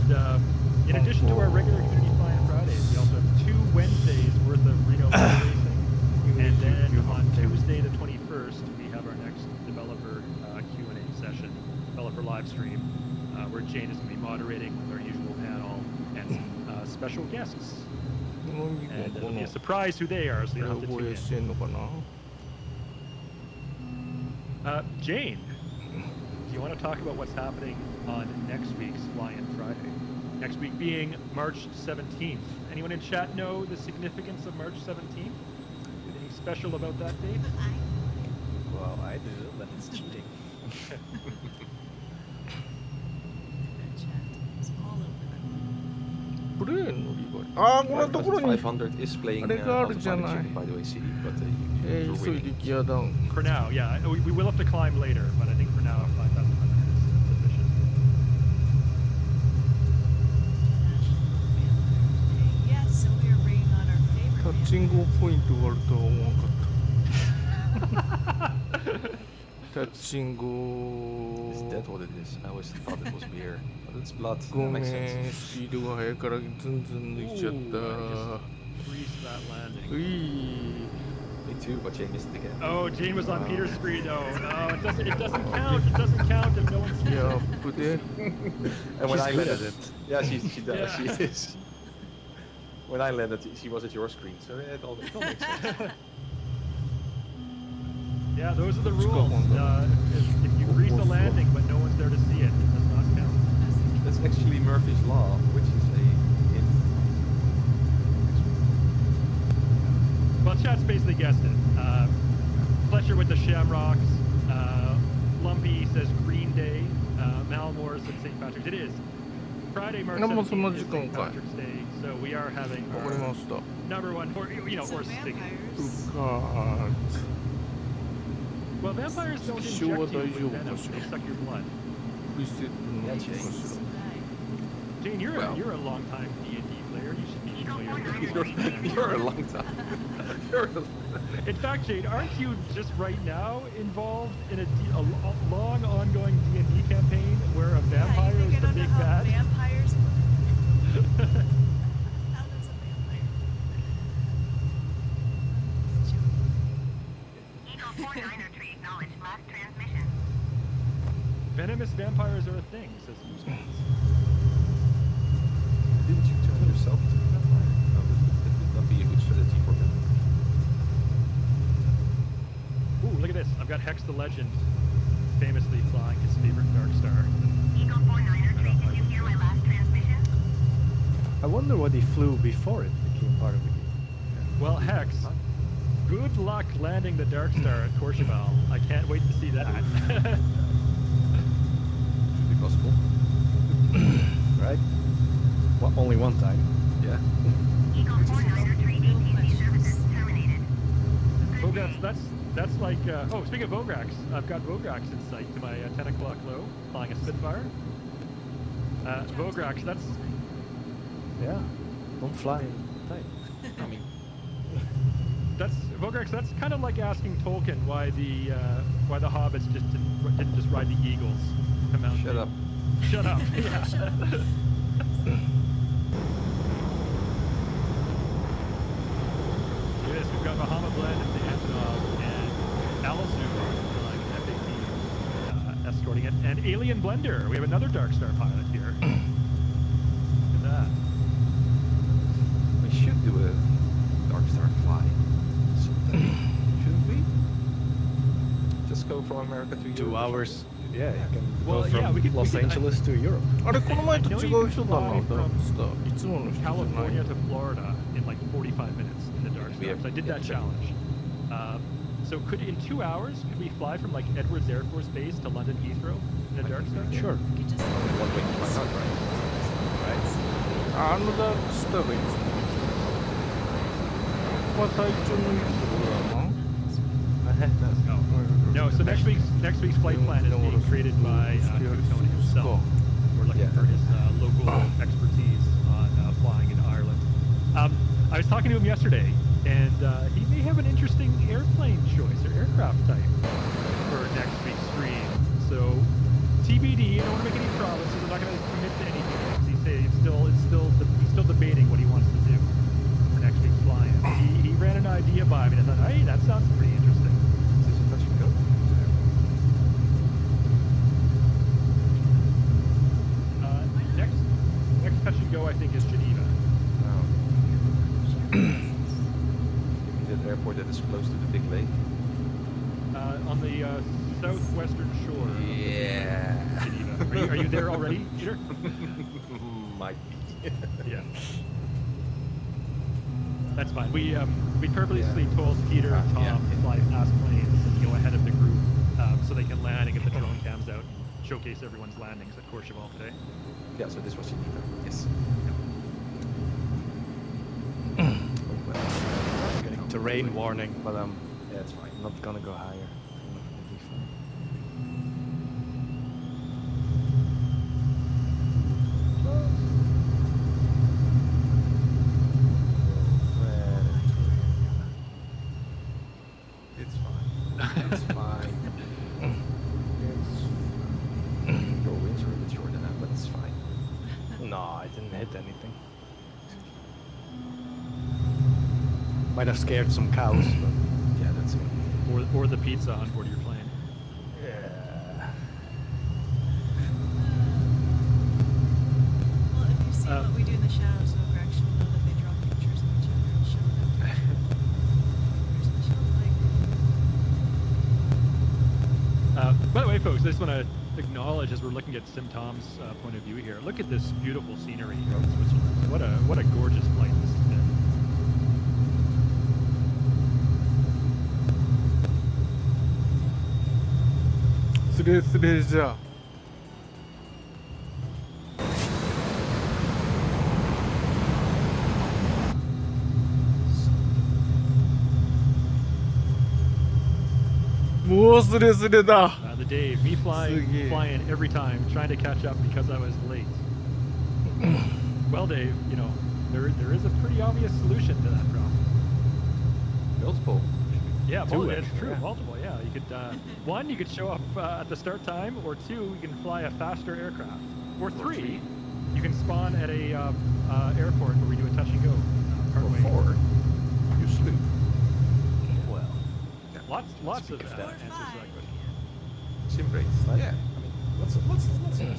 in addition to our regular community fly-in Fridays, we also have 2 Wednesdays worth of Reno motor racing, and then on Tuesday the 21st we have our next developer Q&A session, developer live stream, where Jane is going to be moderating with our usual panel and some special guests. この2 And 個 it'll こ be の a surprise who they are, so you don't have to 覚 tune えしてんのかな in. Jane, do you want to talk about what's happening on next week's Fly-In Friday? Next week being March 17th. Anyone in chat know the significance of March 17th? Anything special about that date? Well, I do, but it's cheating.プレーンのリバリああこんなところに500 is playing あれがある automatic じゃない tuning, by the way, CD, but 急 you're いで winning. ギアダウン For now, yeah. We will have to climb later, but I think for now 5,500 is sufficient. Yes, so we are bringing on our タ favorite ッチングポイントがあるとは思わなかったタッチン Is グ that what it is? I always thought it was beer, but it's blood. ご That め makes ん sense. スピードが速いからズンズン抜いちゃっ Ooh, た Grease that landing. うい Me too, but Jane missed it again. Oh, Jane was on Peter's screen. No, no, it doesn't count. It doesn't count if no one sees ギア it. アップで And when She's I good landed, at it. yeah, she does. Yeah. She is. When I landed, she was at your screen, so it all makes sense. Yeah, those are the Let's go rules. on then. If you grease a landing but no one's there to see it, it does not count. That's actually Murphy's Law, which is a hint. Well, chat's basically guessed it. Fletcher with the Shamrocks. Lumpy says Green Day. Malmore said St. Patrick's. It is. Friday, March なんもそんな 17th 時 is 間 St. かい Patrick's Day, so we are having わかり our ました number one, or So or singing. vampires. うか Well, vampires don't inject 気象 you は with 大丈夫 venom. かし They ら suck your blood. リセットのいいかし Jane, Well. you're a long time D&D player. You should be familiar with You're a long time. You're a In fact, Jane, aren't you just right now involved in a long, ongoing D&D campaign where a vampire yeah, you think is I the don't know big how bad? vampires work? How does a vampire? Eagle 4903 acknowledged last transmission. Venomous vampires are a thing, says Goosebumps. Didn't you turn yourself into a vampire? No, that would not be a good strategy for them. Ooh, look at this. I've got Hex the Legend famously flying his favorite Dark Star. Eagle 493, did you hear my last transmission? I wonder what he flew before it became part of the game. Well, Hex, good luck landing the Dark Star at Courchevel. I can't wait to see that. Should be possible. Right? Well, only one time. Yeah. Eagle 493, ATC services terminated. Vograx, that's like, oh, speaking of Vograx, I've got Vograx in sight to my 10 o'clock low, flying a Spitfire. Vograx, that's, Yeah. Don't fly in time. I mean, Vograx, that's kind of like asking Tolkien why the hobbits didn't just ride the eagles to Mount shut Doom. up. Shut up. Yeah. Yes, we've got Bahama Blend at the Antonov and Alizu flying an F-18 escorting it, and Alien Blender. We have another Dark Star pilot here. Look at that. We should do a Dark Star fly someday, shouldn't we? Just go from America to Europe. 2 hours. Yeah, you can Well, go from yeah, we could- Los we could- Angeles to Europe. あれこの前と I know 違 you う can 人だな fly ダークスターいつもの人じゃない California to Florida in like 45 minutes in the Dark We Star. have- So I did that yeah, challenge. So in 2 hours, could we fly from like Edwards Air Force Base to London Heathrow in a Dark Star? Sure. You could just One way, why not, right? あのダークスターがいつもここは体調のいいところだな No, so next week's flight plan is being created by Tony himself. We're looking Yeah. for his local expertise on flying in Ireland. I was talking to him yesterday, and he may have an interesting airplane choice or aircraft type for next week's stream. So TBD. I don't want to make any promises. I'm not going to commit to anything. He said he's still debating what he wants to do for next week's flying. He ran an idea by me, and I thought, hey, that sounds pretty interesting. Is this a touch and go? Next touch and go, I think, is Geneva. The airport that is close to the big lake. On the southwestern shore. Yeah. Of Geneva. Are you there already, Peter? Might be. Yeah. That's fine. We purposely Yeah. told Peter and Tom Yeah. to fly past planes and go ahead of the group so they can land and get the drone cams out and showcase everyone's landings at Courchevel today. Yeah, so this was Geneva. Yes. Getting terrain warning, but Yeah, it's fine. I'm not gonna go higher. It'll be fine. It's fine. It's fine. Your wings are a bit shorter now, but it's fine. No, I didn't hit anything. Might have scared some cows, but Yeah, that's it. Or the pizza on board your plane. yeah. Well, if you see what we do in the shadows, Vograx will know that they draw pictures of each other and show them. Here's the show, like, By the way, folks, I just want to acknowledge as we're looking at Sim Tom's point of view here. Look at this beautiful scenery of Switzerland. What a gorgeous flight this has been.スレじゃもうスレスレだ The Dave, me flying Sige. every time, trying to catch up because I was late. Well, Dave, you know, there is a pretty obvious solution to that problem. Multiple. Yeah, Two, it's actually, true. yeah. Multiple, yeah. You could one, you could show up at the start time, or two, you can fly a faster aircraft, or three, you can spawn at a airport where we do a touch and go. Or partway. 4. You sleep. Well, Lots of Speak of that that. answers to that question. Sim race. Right. Yeah. I mean, what's it?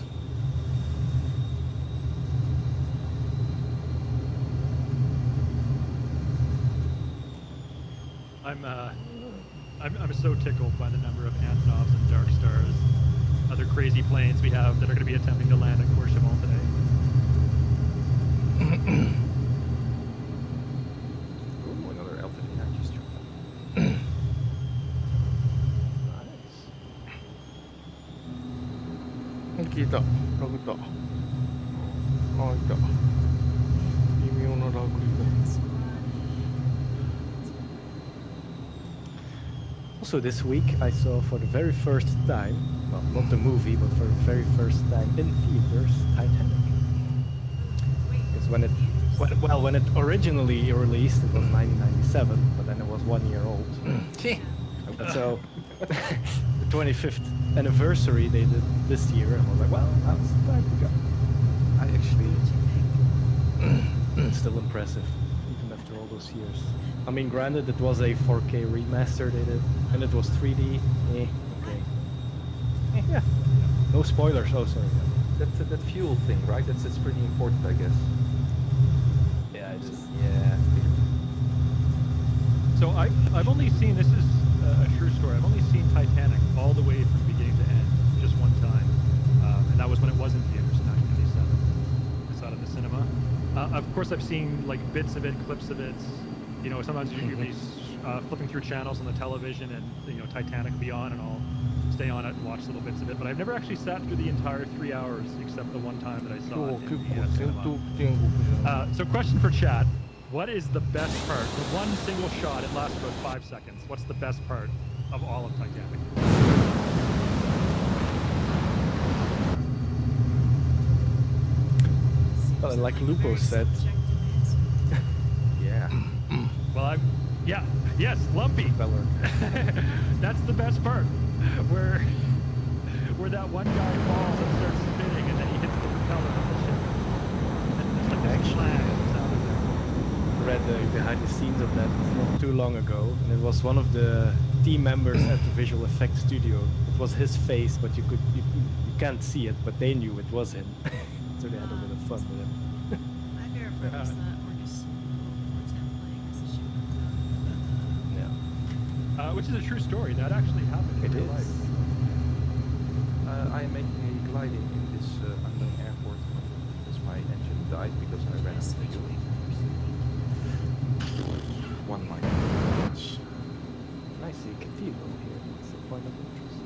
I'm so tickled by the number of Antonovs and Dark Stars, other crazy planes we have that are going to be attempting to land at Courchevel today. Ooh, another LTV just dropped. Nice. 聞いた。ラグだ。あ、いた。微妙なラグが。Also, this week I saw for the very first time, well, not the movie, but for the very first time in theaters, Titanic. Because when it, when it originally released, it was 1997, but then it was 1 year old. So, the 25th anniversary they did this year, and I was like, well, now it's time to go. I actually... It's still impressive, even after all those years. I mean, granted, it was a 4K remaster they did, and it was 3D. Okay. Yeah. No spoilers. Oh, sorry. That fuel thing, right? That's pretty important, I guess. Yeah, it is. Yeah. So I've only seen, this is a true story, I've only seen Titanic all the way from beginning to end, just one time. And that was when it was in theaters in 1997. I saw it in the cinema. Of course, I've seen like bits of it, clips of it. You know, sometimes you'll be flipping through channels on the television and, you know, Titanic will be on and I'll stay on it and watch little bits of it. But I've never actually sat through the entire 3 hours except the one time that I saw it in the cinema. So question for chat. What is the best part? The one single shot, it lasts about 5 seconds. What's the best part of all of Titanic? Well, like Lupo said. Yeah. Well, yes, Lumpy. That's the best part, where that one guy falls and starts spinning, and then he hits the propeller of the ship. And there's like this flag sound of that. Read the behind the scenes of that not too long ago, and it was one of the team members at the visual effects studio. It was his face, but you can't see it, but they knew it was him. So they had a bit of fun with him. My favorite part was that we're just playing as the ship comes Yeah. Which is a true story. That actually happened in It real is. life. I am making a gliding in this unknown airport because my engine died because I ran out of fuel. One line. Nice, you can feel over here. It's a point of interest.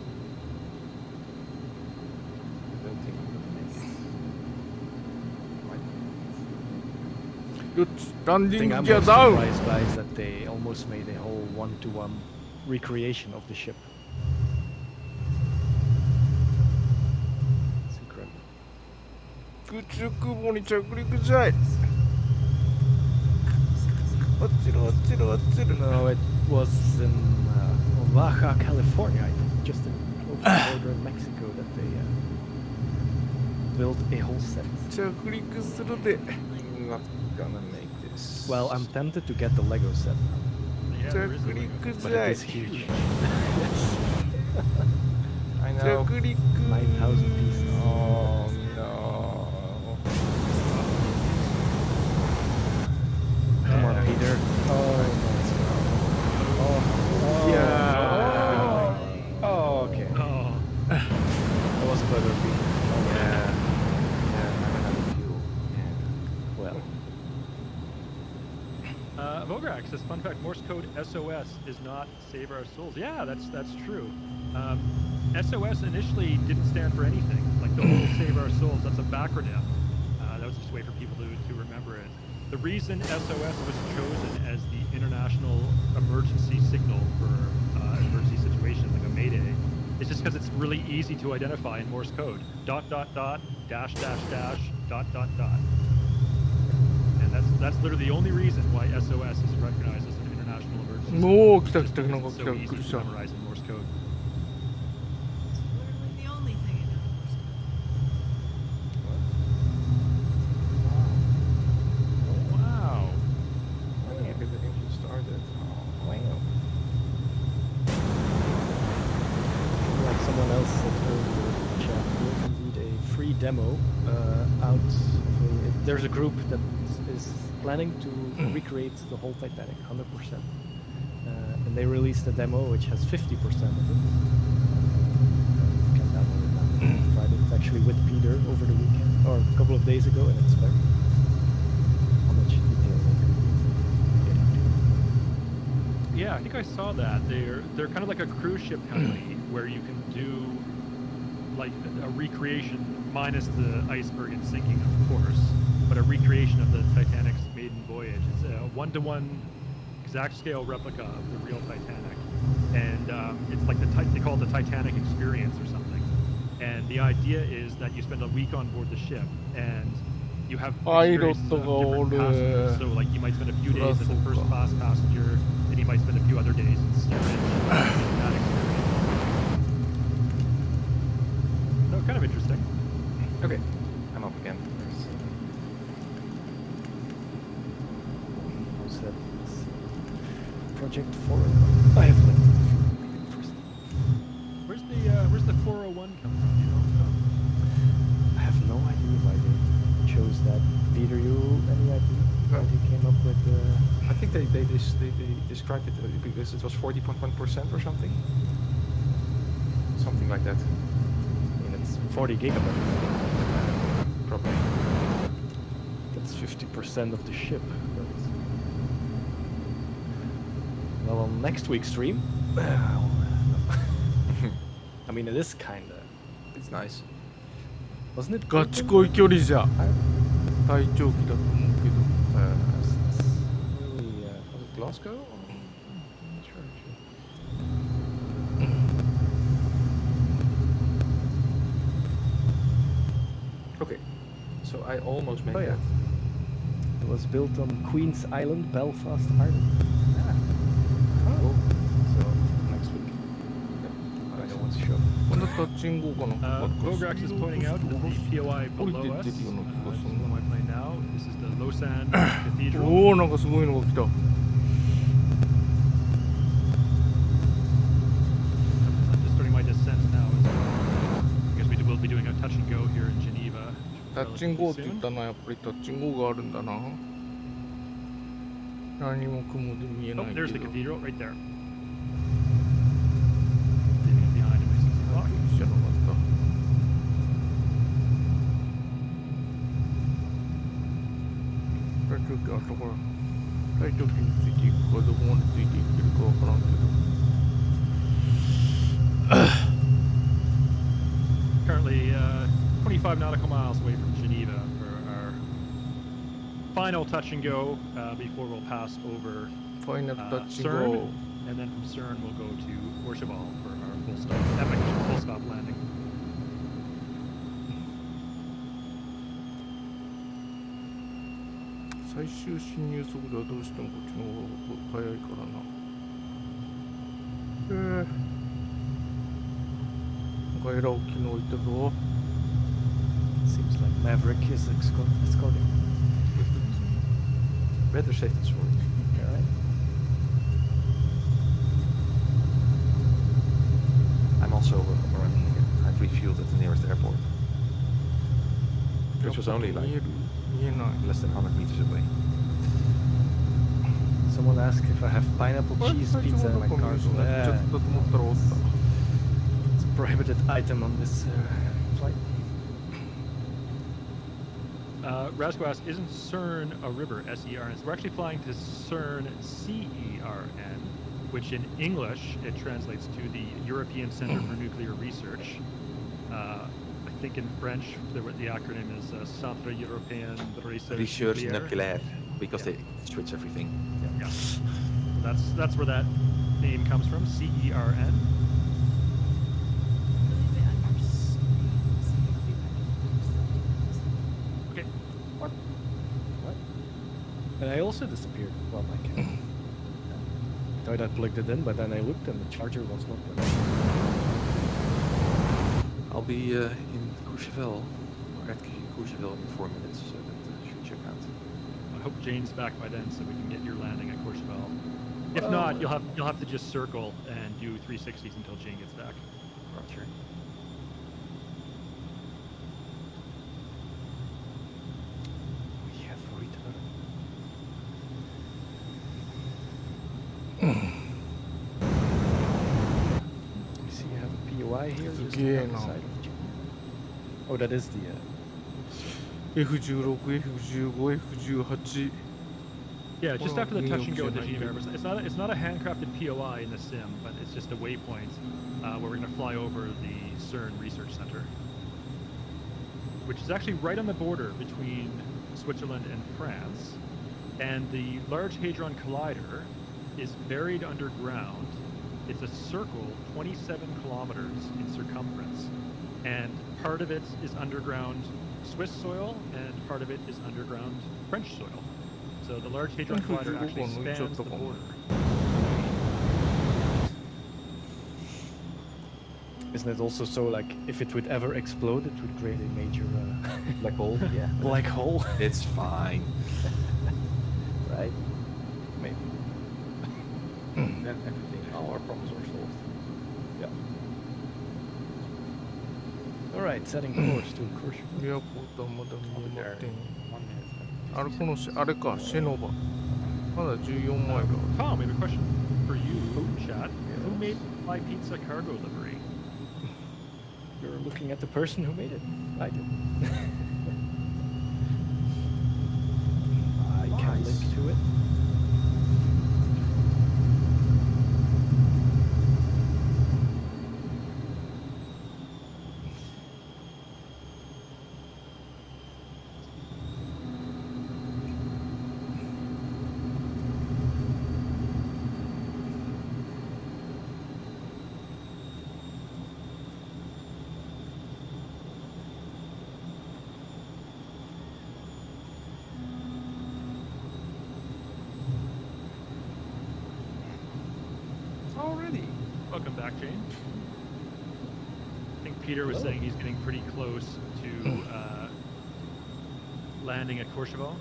I don't think I'm gonna make it.ラン The ディ thing ン I'm グギア most ダウン surprised by is that they almost made a whole one-to-one recreation of the ship. It's incredible. 空中空母に着陸じゃい落ちる落ちる落ちる No, it was in Baja, California, I think, just over the border in Mexico that they built a whole set. 着陸するで I'm not gonna make this. Well, I'm tempted to get the Lego set now, Yeah, there is a 着 Lego. 陸 but じゃ it い is huge. Yes. I know. 着陸 9,000 pieces. Oh no. Come on, Peter. Yeah. Oh, okay. Oh. That was better, Peter. Yeah. Yeah, I ran out of fuel. Yeah. Well, Vograx says, fun fact, Morse code SOS is not Save Our Souls. Yeah, that's true. SOS initially didn't stand for anything. Like the whole Save Our Souls, that's a backronym. That was just a way for people to remember it. The reason SOS was chosen as the international emergency signal for emergency situations like a Mayday is just because it's really easy to identify in Morse code. ... dash dash dash ... And that's literally the only reason why SOS is recognized as an international emergency signal. おお来た来た Because なんか it's 来た so びっく easy りし to た memorize in Morse code. It's literally the only thing I know in Morse code. Wow. I didn't get the engine started. Oh, wow. like someone else said earlier in the chat, there's indeed a free demo out. There's a group that is planning to recreate the whole Titanic 100%. and they released a demo which has 50% of it. You can download it now. Tried it actually with Peter over the weekend or a couple of days ago, and it's very nice. How much detail they could get into. Yeah, I think I saw that. They're kind of like a cruise ship company where you can do like a recreation minus the iceberg and sinking, of course, but a recreation of the Titanic's maiden voyage. It's a one-to-one exact scale replica of the real Titanic, and it's like they call it the Titanic experience or something. And the idea is that you spend a week on board the ship and you have experiences of different passengers. So like you might spend a few days as a first class passenger, and you might spend a few other days in steerage in that experience. So kind of interesting. Okay, I'm up again. How's that? Project 401. I have looked at it first. Where's the 401 come from? You know? I have no idea why they chose that. Peter, you any idea why they came up with the... I think they described it because it was 40.1% or something. Something like that. I mean, it's 40 gigabytes. Probably. That's 50% of the ship. Well, on next week's stream, I mean, it is kinda. It's nice. Wasn't it? ガチ恋距離じゃ隊長機だと思うけど Really, Was it Glasgow? Or? I'm not sure actually. Okay, so I almost made Oh, yeah. that. It was built on Queen's Island, Belfast, Ireland. Cool. So next week. I don't want to show. こんなタッチングかな Vograx is pointing out that the POI below us, this is the one I'm playing now, this is the Lausanne Cathedral. おおなんかすごいのが来た I'm just starting my descent now. I guess we will be doing a touch and go here in Geneva. タッチング relatively って言っ soon. たなやっぱりタッチングがあるんだな何も雲で見えな Oh, いけ there's the ど cathedral right there. Leaving it behind in my 60 block. 知らなかった隊長機あそこら隊長機についていくかどこまでついていけるかわからんけど Currently 25 nautical miles away from Geneva for our final touch and go before we'll pass over ファイナルタッチング CERN, and then from CERN we'll go to Courchevel for our full stop, epic full stop landing. 最終進入速度はどうしてもこっちの方が速いからななんかエラーを昨日置いたぞ Seems like Maverick is escorting. Better safe than sorry. Alright. I'm also running again. I've refueled at the nearest airport. Which was only like 見える見えない less than 100 meters away. Someone asked if I have pineapple あれ cheese 最初 pizza は in なん my か見 cargo. 失っちゃったと思ったらおった It's a prohibited item on this flight. Rasko asks, isn't CERN a river, S-E-R-N? So we're actually flying to CERN, C-E-R-N, which in English it translates to the European Center for Nuclear Research. I think in French the acronym is Centre Européen de Recherche Research Nucléaire. nuclear because Yeah. they switch everything. Yeah. That's where that name comes from, C-E-R-N. A little bit on your screen, so you'll be back. Okay. What? And I also disappeared. Well, my camera. I thought I plugged it in, but then I looked and the charger was not plugged in. I'll be in Courchevel, or at Courchevel in 4 minutes, so that should check out. I hope Jane's back by then so we can get your landing at Courchevel. If not, you'll have to just circle and do 360s until Jane gets back. Roger. We have return. just Yeah, on the no. side of Geneva. Oh, that is the. F16、F15、F18。 Yeah, just after the Well, touch and go with the yeah, Geneva Airbus. It's not a handcrafted POI in the sim, but it's just a waypoint where we're going to fly over the CERN Research Center, which is actually right on the border between Switzerland and France. And the Large Hadron Collider is buried underground. It's a circle 27 kilometers in circumference, and part of it is underground Swiss soil, and part of it is underground French soil. So the Large Hadron Collider actually spans the border. Isn't it also so like if it would ever explode, it would create a major Black hole. Yeah. black hole, It's fine. right? Maybe. Then everything, all our problems are solved. Yeah. All right, setting course to Courchevel. エアポートはまだ見 I'll え be ま there せん。 in 1 minute. あれ、このあれか、シェノバ。まだ14マイルあ Tom, we have a question for you, chat. Who made my pizza cargo livery? You're looking at the person who made it. I did. I can Nice. link to it. Already. Welcome back, Jane. I think Peter was Hello. saying he's getting pretty close to landing at Courchevel.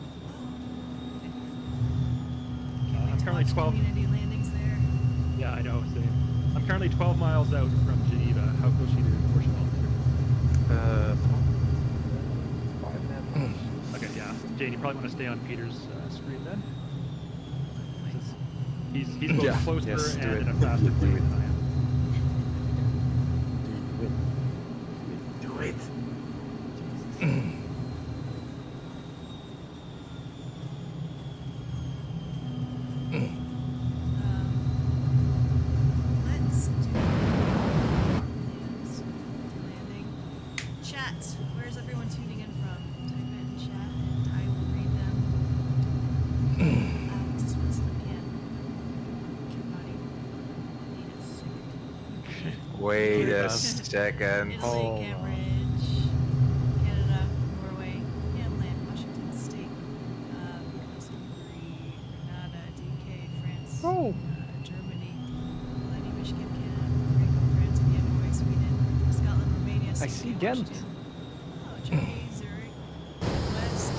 Can't wait I'm to currently watch 12. community landings there. Yeah, I know. Same. I'm currently 12 miles out from Geneva. How close are you to Courchevel? 5.5 minutes. Okay, yeah. Jane, you probably want to stay on Peter's screen then. Since he's both Yeah, closer yes, do and it. in a faster Do plane it. than I am. Do it. Let's do landing. Chat. Where's everyone tuning in from? Type it in chat and I will read them. Just once again. Everybody. Wait a Um, second. Italy, Hold Cambridge, Canada, Norway, Finland, Washington State, Hungary, Grenada, DK, France, Oh. Germany, Lenny, Michigan, Canada, Puerto Rico, France, India, Norway, Sweden, Scotland, Romania, I Sweden, see Ghent. Washington. Oh, Germany, Zurich, West,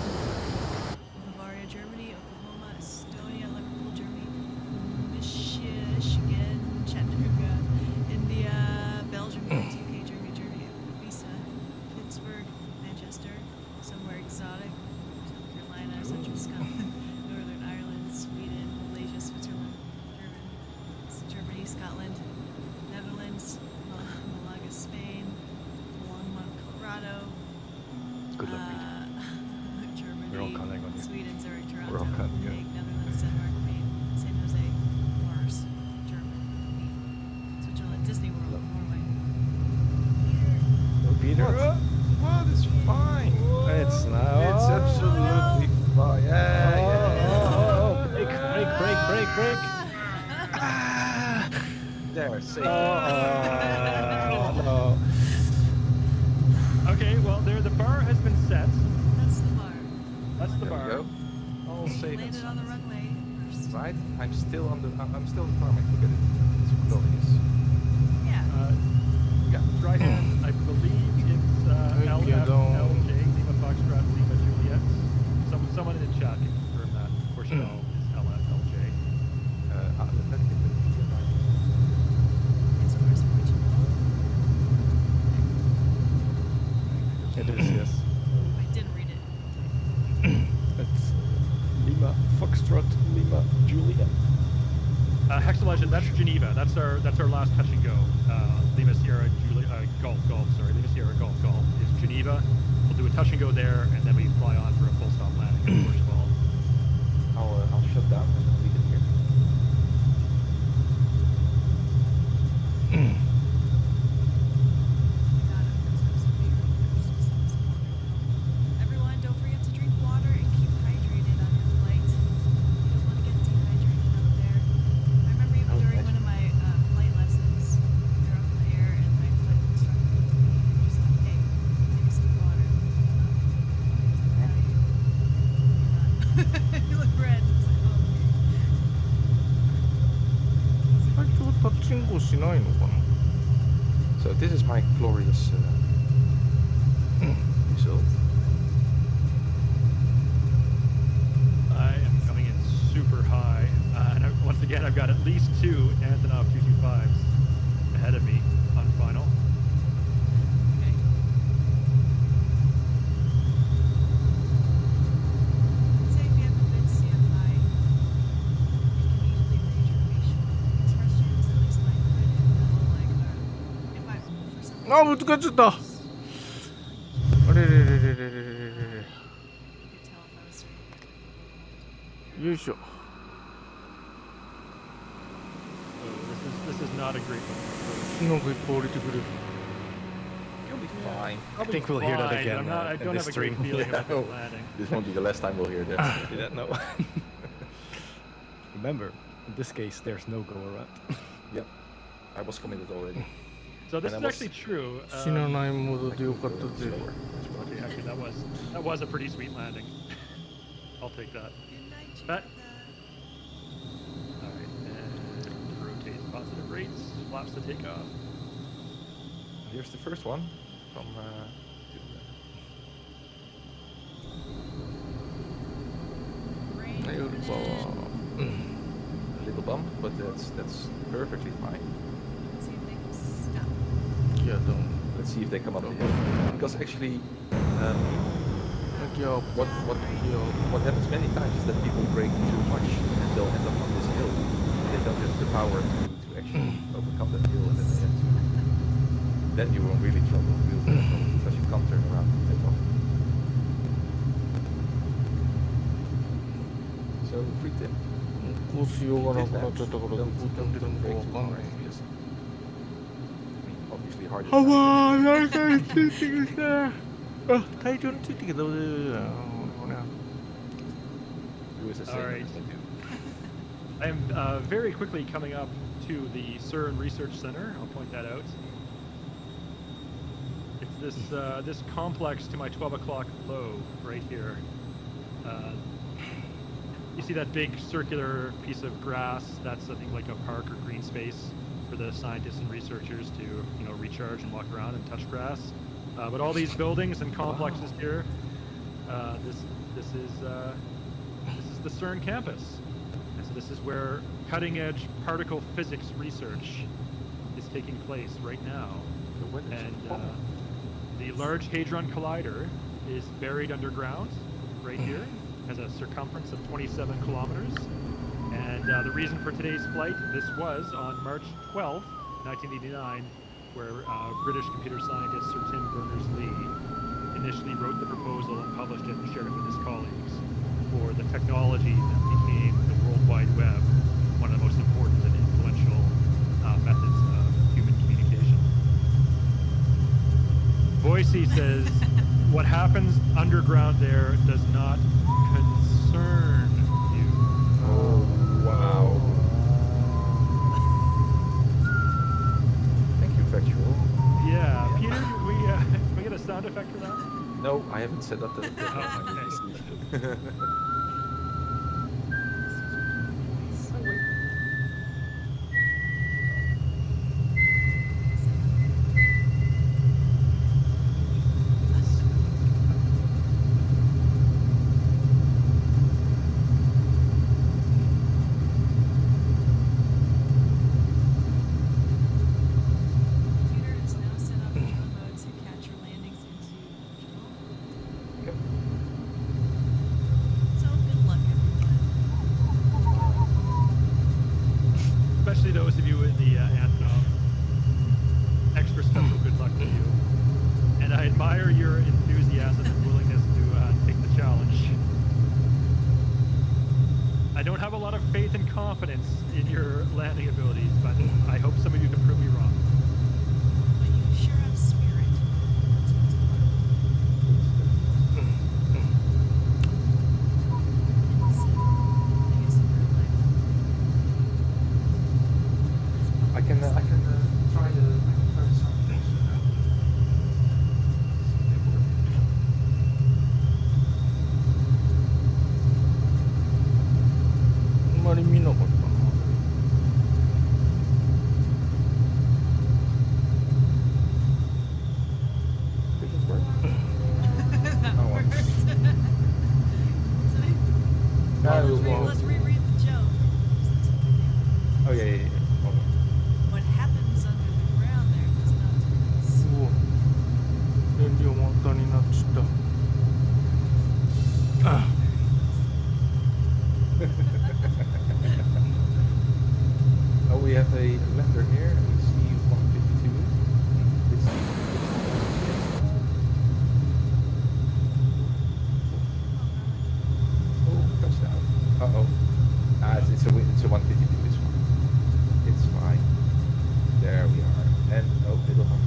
Bavaria, Germany, Oklahoma, Estonia, Liverpool, Germany, Michigan, Chattanooga, India, Belgium, France, UK, Germany, Ibiza, Pittsburgh, Manchester, somewhere exotic, South Carolina, Central Scotland, Northern Ireland, Sweden, Malaysia, Switzerland, Germany, Scotland, Netherlands, Malaga, Spain, Longmont, Colorado, Good luck, Peter. Germany, We're all counting on you. Sweden, Zurich, Toronto, We're all counting on you. Hague, Netherlands, Denmark, Maine, San Jose, Mars, Germany, Switzerland, Disney World, Norway. Oh, Peter. What? It's fine. It's now. It's absolutely fine. Yeah, yeah. Break, break, break, break. There, safe. No. Okay, well, the bar has been set. That's the bar. That's the There we bar. go. All safe and Landed on the sound. runway first. Right? I'm still on the tarmac. Look at it. It's glorious. Yeah. Yeah, dry hand. I believe it's Thank you, Dom. LJ, Lima Foxtrot, Lima Juliet. Someone in the chat can confirm that. Courchevel is LJ. Let me get the Is course Portugal. It is, yes. I didn't read it. It's Lima Foxtrot, Lima Juliet. Hexalegend, that's Geneva. That's our last touch and go. Lima Sierra Lima Sierra Golf is Geneva. We'll do a touch and go there, and then we fly on for a full stop landing at Portugal. I'll shut down and leave it here. Everyone, don't forget to drink water and keep hydrated on your flight. You don't want to get dehydrated out there. I remember even during one of my flight lessons, we were up in the air and my flight instructor looked at me and just like, hey, take a sip of water. You look red. I was like, oh, okay. 最初はタッチングをしないのかな。 So this is my glorious result. I am coming in super high, and once again, I've got at least 2 Antonov 225s ahead of me on final. Okay. I'd say if you haven't been CFI, you can easily read your facial expressions, at least mine could, and know like if I'm for some reason. あ、ぶつかっちゃった。あれれれれれれれれれ。 You could tell if I was starting to get a little よいしょ。 So this is not a great one. なんかいっぱい降りてくる。 You'll be fine. I think we'll hear that Fine, again. I'm not, I in don't this have a great stream. feeling about Yeah. this landing. This won't be the last time we'll hear that. Yeah, no. Remember, in this case, there's no go around. Yep. I was committed already. So this And is I was- actually true. 死なないモードでよかったぜ。 Okay, actually, that was a pretty sweet landing. I'll take that. Good night, That- Jacob. All right, and rotate positive rates, flaps to take off. Here's the first one from Rain ヨルパは。 a little bump, but that's perfectly fine. See if they will stop. ギアダウン。 Let's see if they come up the hill. Because actually, ギアアップ。 what happens many times is that people brake too much and they'll end up on this hill. They don't have the power to actually overcome that hill, and then they have to. Then you will really trouble, because you can't turn around at all. So free tip. こうしようがなくなっちゃったから、どこ Don't 飛んでるのか brake わ too かん hard. ない。 Just, I mean, obviously harder. はわー、なんかについてきた。あ、体調についてきた。Do as I say. All right. not as I do. I am very quickly coming up to the CERN Research Center. I'll point that out. It's this complex to my 12 o'clock low right here. You see that big circular piece of grass? That's I think like a park or green space for the scientists and researchers to recharge and walk around and touch grass. But all these buildings and complexes here. This is the CERN campus. And so this is where cutting-edge particle physics research is taking place right now. The weather's And horrible. the Large Hadron Collider is buried underground right here. Has a circumference of 27 kilometers. And the reason for today's flight, this was on March 12th, 1989, where British computer scientist Sir Tim Berners-Lee initially wrote the proposal and published it and shared it with his colleagues for the technology that became the World Wide Web, one of the most important and influential methods of human communication. Boise says, what happens underground there does not concern you. Oh, wow. Thank you, Factual. Yeah, Peter, can we get a sound effect for that? No, I haven't set up the. Oh, okay. Computer is now set up in drone mode to capture landings into Portugal. Okay. So good luck, everyone. Especially those of you in the Antonov. Extra special good luck admire your enthusiasm and willingness to take the challenge. I don't have a lot of faith and confidence in your landing abilities, but I hope some of you can prove me wrong. But you sure have spirit. That's what's important. I can try the sound.あんまり見なかったな。Did it work? That Oh, well. worked. Yeah, Let's reread the joke. Oh yeah, yeah, yeah. Hold on. What happens under the ground there does not take us. うお、燃料満タンになっちゃった。あ、Oh, we have a lander here, and we see 152. It's oh, touchdown. Uh-oh. It's a 152, it's fine. It's fine. There we are. And, oh, it'll come.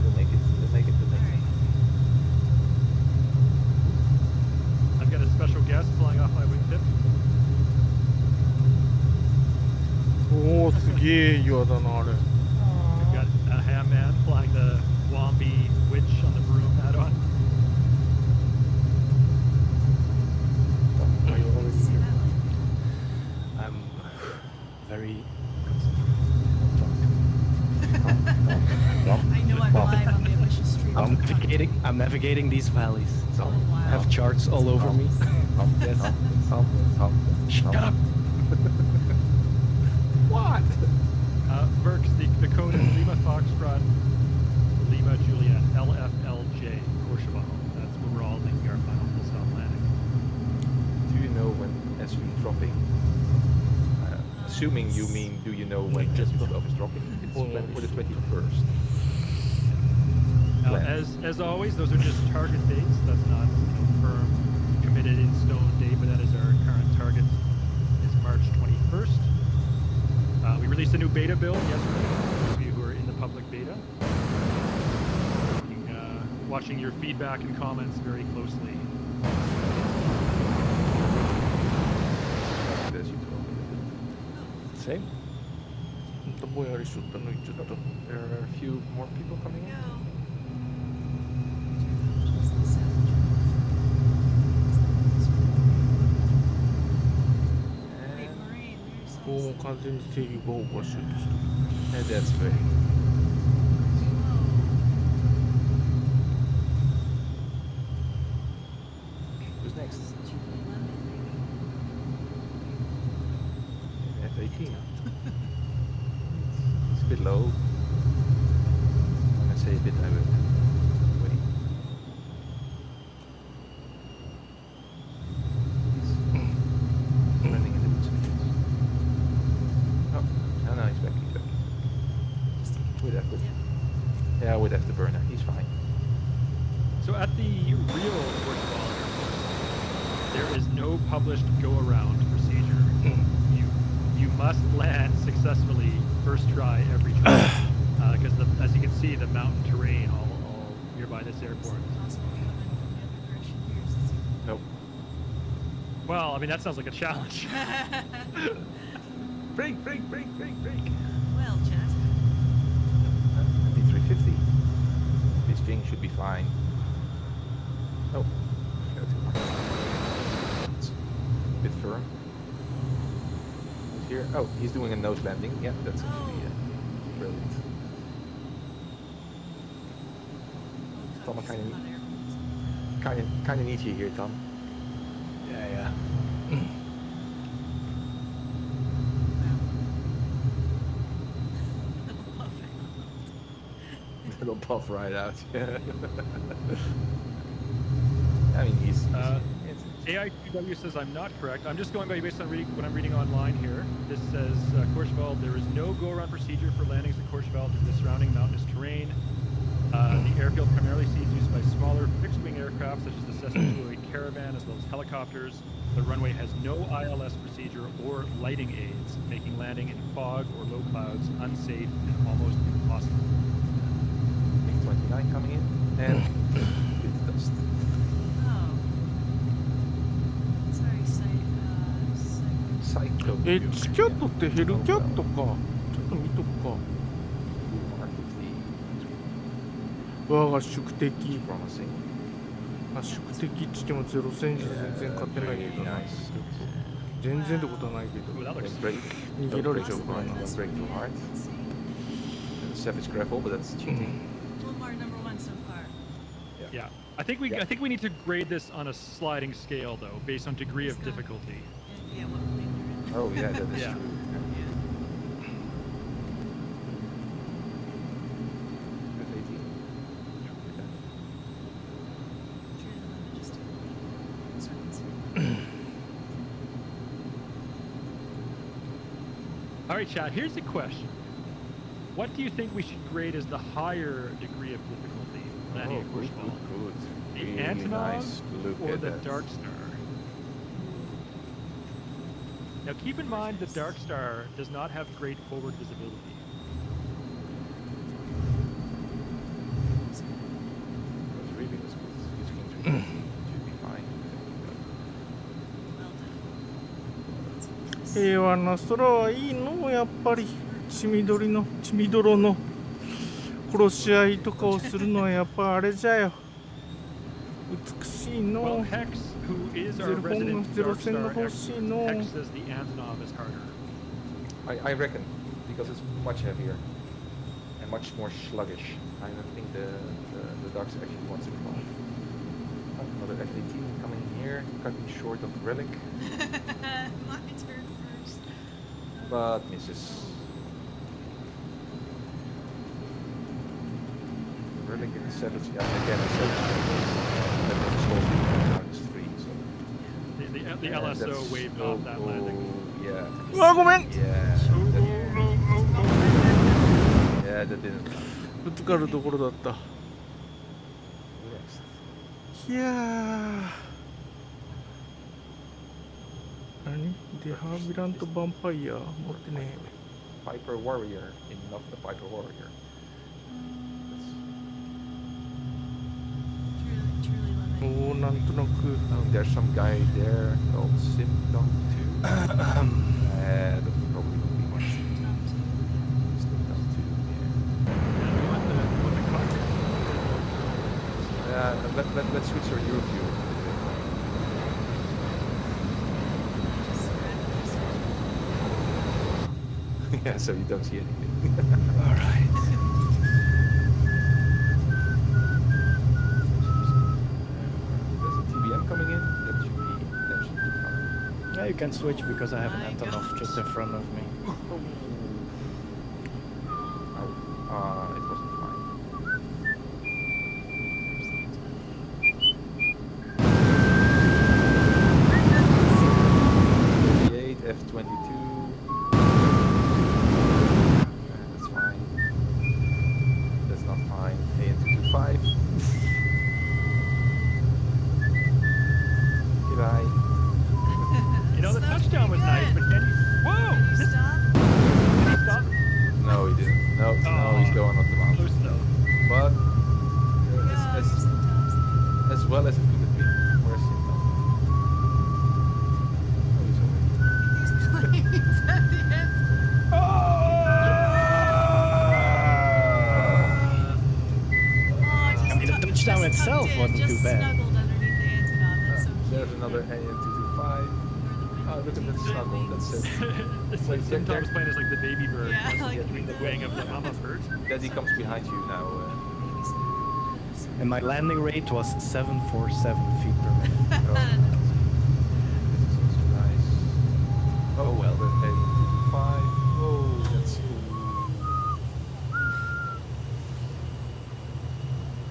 It'll make it, it'll make it, it'll make it. I've got a special guest flying off my wingtip. おお、すげえ岩だなあれ。 We've got a ham man flying the Wombi witch on the broom add-on. See that landing? I'm very I know I'm live on the official stream. I'm navigating these valleys. Oh, wow. I have charts all over me. Yes. Shut up. What? Burks, the code is Lima Foxtrot, Lima Juliet, LFLJ, Courchevel. That's where we're all making our final full stop landing. Do you know when SU dropping? Assuming you mean, do you know when SU12 is dropping? It's planned for the 21st. Now, When? as always, those are just target dates. That's not firm, committed in stone date, but that is our current target. Is March 21st. We released a new beta build yesterday. For those of you who are in the public beta, watching your feedback and comments very closely. SU12. Same. ほんとぼんやりしとったのにちょっと。 There are a few more people coming in. Go. Wait, Maureen, there's おお、完全に制御がオーバーしようとした。 And that's very. Who's next? F18. It's a bit low. I'm gonna say a bit wait. He's running a little bit. Oh, no, he's back. He's back. With that, yeah, with afterburner, he's fine. So at the real Courchevel airport, there is no published go-around procedure. You must land successfully first try every try, because as you can see, the mountain terrain all nearby this airport. Nope. Well, I mean that sounds like a challenge. Brake. Well, chat. 350. This thing should be fine. Oh, fell too much. It's a bit firm. Who's here? Oh, he's doing a nose landing. Yeah, that's actually brilliant. Tom, I kind of need you here, Tom. Yeah. It'll puff right out. I mean, he's AIQW says I'm not correct. I'm just going by based on what I'm reading online here. This says Courchevel, there is no go-around procedure for landings at Courchevel due to the surrounding mountainous terrain. The airfield primarily sees use by smaller fixed-wing aircraft such as the Cessna 208 Caravan as well as helicopters. The runway has no ILS procedure or lighting aids, making landing in fog or low clouds unsafe and almost impossible. MiG-29 coming in, and bit dust. Oh. Sorry, Psycho. チキャットってヘルキャットか。ちょっと見とくか。我が宿敵。 Promising. 宿敵って言ってもゼロ戦時全然勝てないけどな。全然ってことはないけ Ooh, ど。 that looks Don't break. 逃げられちゃうからな。 Don't break too hard. Savage gravel, but that's cheating. Walmart #1 so far. Yeah. I think we need to grade this on a sliding scale though, based on degree of difficulty. Yeah, what plane you're in. Oh yeah, that is Yeah. true. F-18. All right, chat. Here's the question: what do you think we should grade as the higher degree of difficulty? Landing a good, Bushball? good. The Really Antonov nice. Look or at the that. Dark Star? Now, keep in mind the Dark Star does not have great forward visibility. It was really good. Should be fine. Well done. 平和な空はいいのやっぱり血みどろの殺し合いとかをするのはやっぱあれじゃよ美しい Well, の Hex, who is ゼ our ロ本 resident がゼロ Dark 戦が Star 欲しい expert, の Hex says the Antonov is harder. I reckon, because it's much heavier and much more sluggish. I don't think the Ducks actually wants to come. Another F-18 coming in here, cutting short of Relic, My turn first. but misses. Relic in the Savage, yeah, again a Savage. That was slowly minus 3, so. The Yeah, LSO that's waved so off that landing. cool, yeah. うわごめん Yeah, yeah, that didn't count. ぶつかるところだった Rest. いやー何デハビラントヴァンパイア持ってね Piper Warrior in not the Piper Warrior. Truly love おおなんとなく There's some guy there called Symptom 2. That would probably not be much. Symptom 2, yeah. Let's switch our view. Yeah, so you don't see anything. All right. There's a TBM coming in. That should be fine. Yeah, you can switch because I have an Antonov just in front of me. Oh, it wasn't fine. F-22. That's fine. That's not fine. AN-225. Goodbye. You know, the touchdown was nice, but can you... Whoa! Can you This- stop? Can he stop? No, he didn't. No, no, he's going off the mountain. Close though. But Yeah, as, sometimes. as well as it could have been. Where's Sinton? Oh, he's over here. These planes at the end. Oh, I mean, the touchdown itself wasn't too bad. Snuggled underneath the Antonov. That's so cute. There's another AN-225. Oh, look at that snuggle. That's it. It's Wait, like there- sometimes playing is like the baby bird. Yeah, wants to like get between the the- wing of the mama's bird. Daddy comes behind you now. Baby spoon. And my landing rate was 747 feet per minute. Oh, this is also nice. Oh well, the AN-225. Oh, that's cool.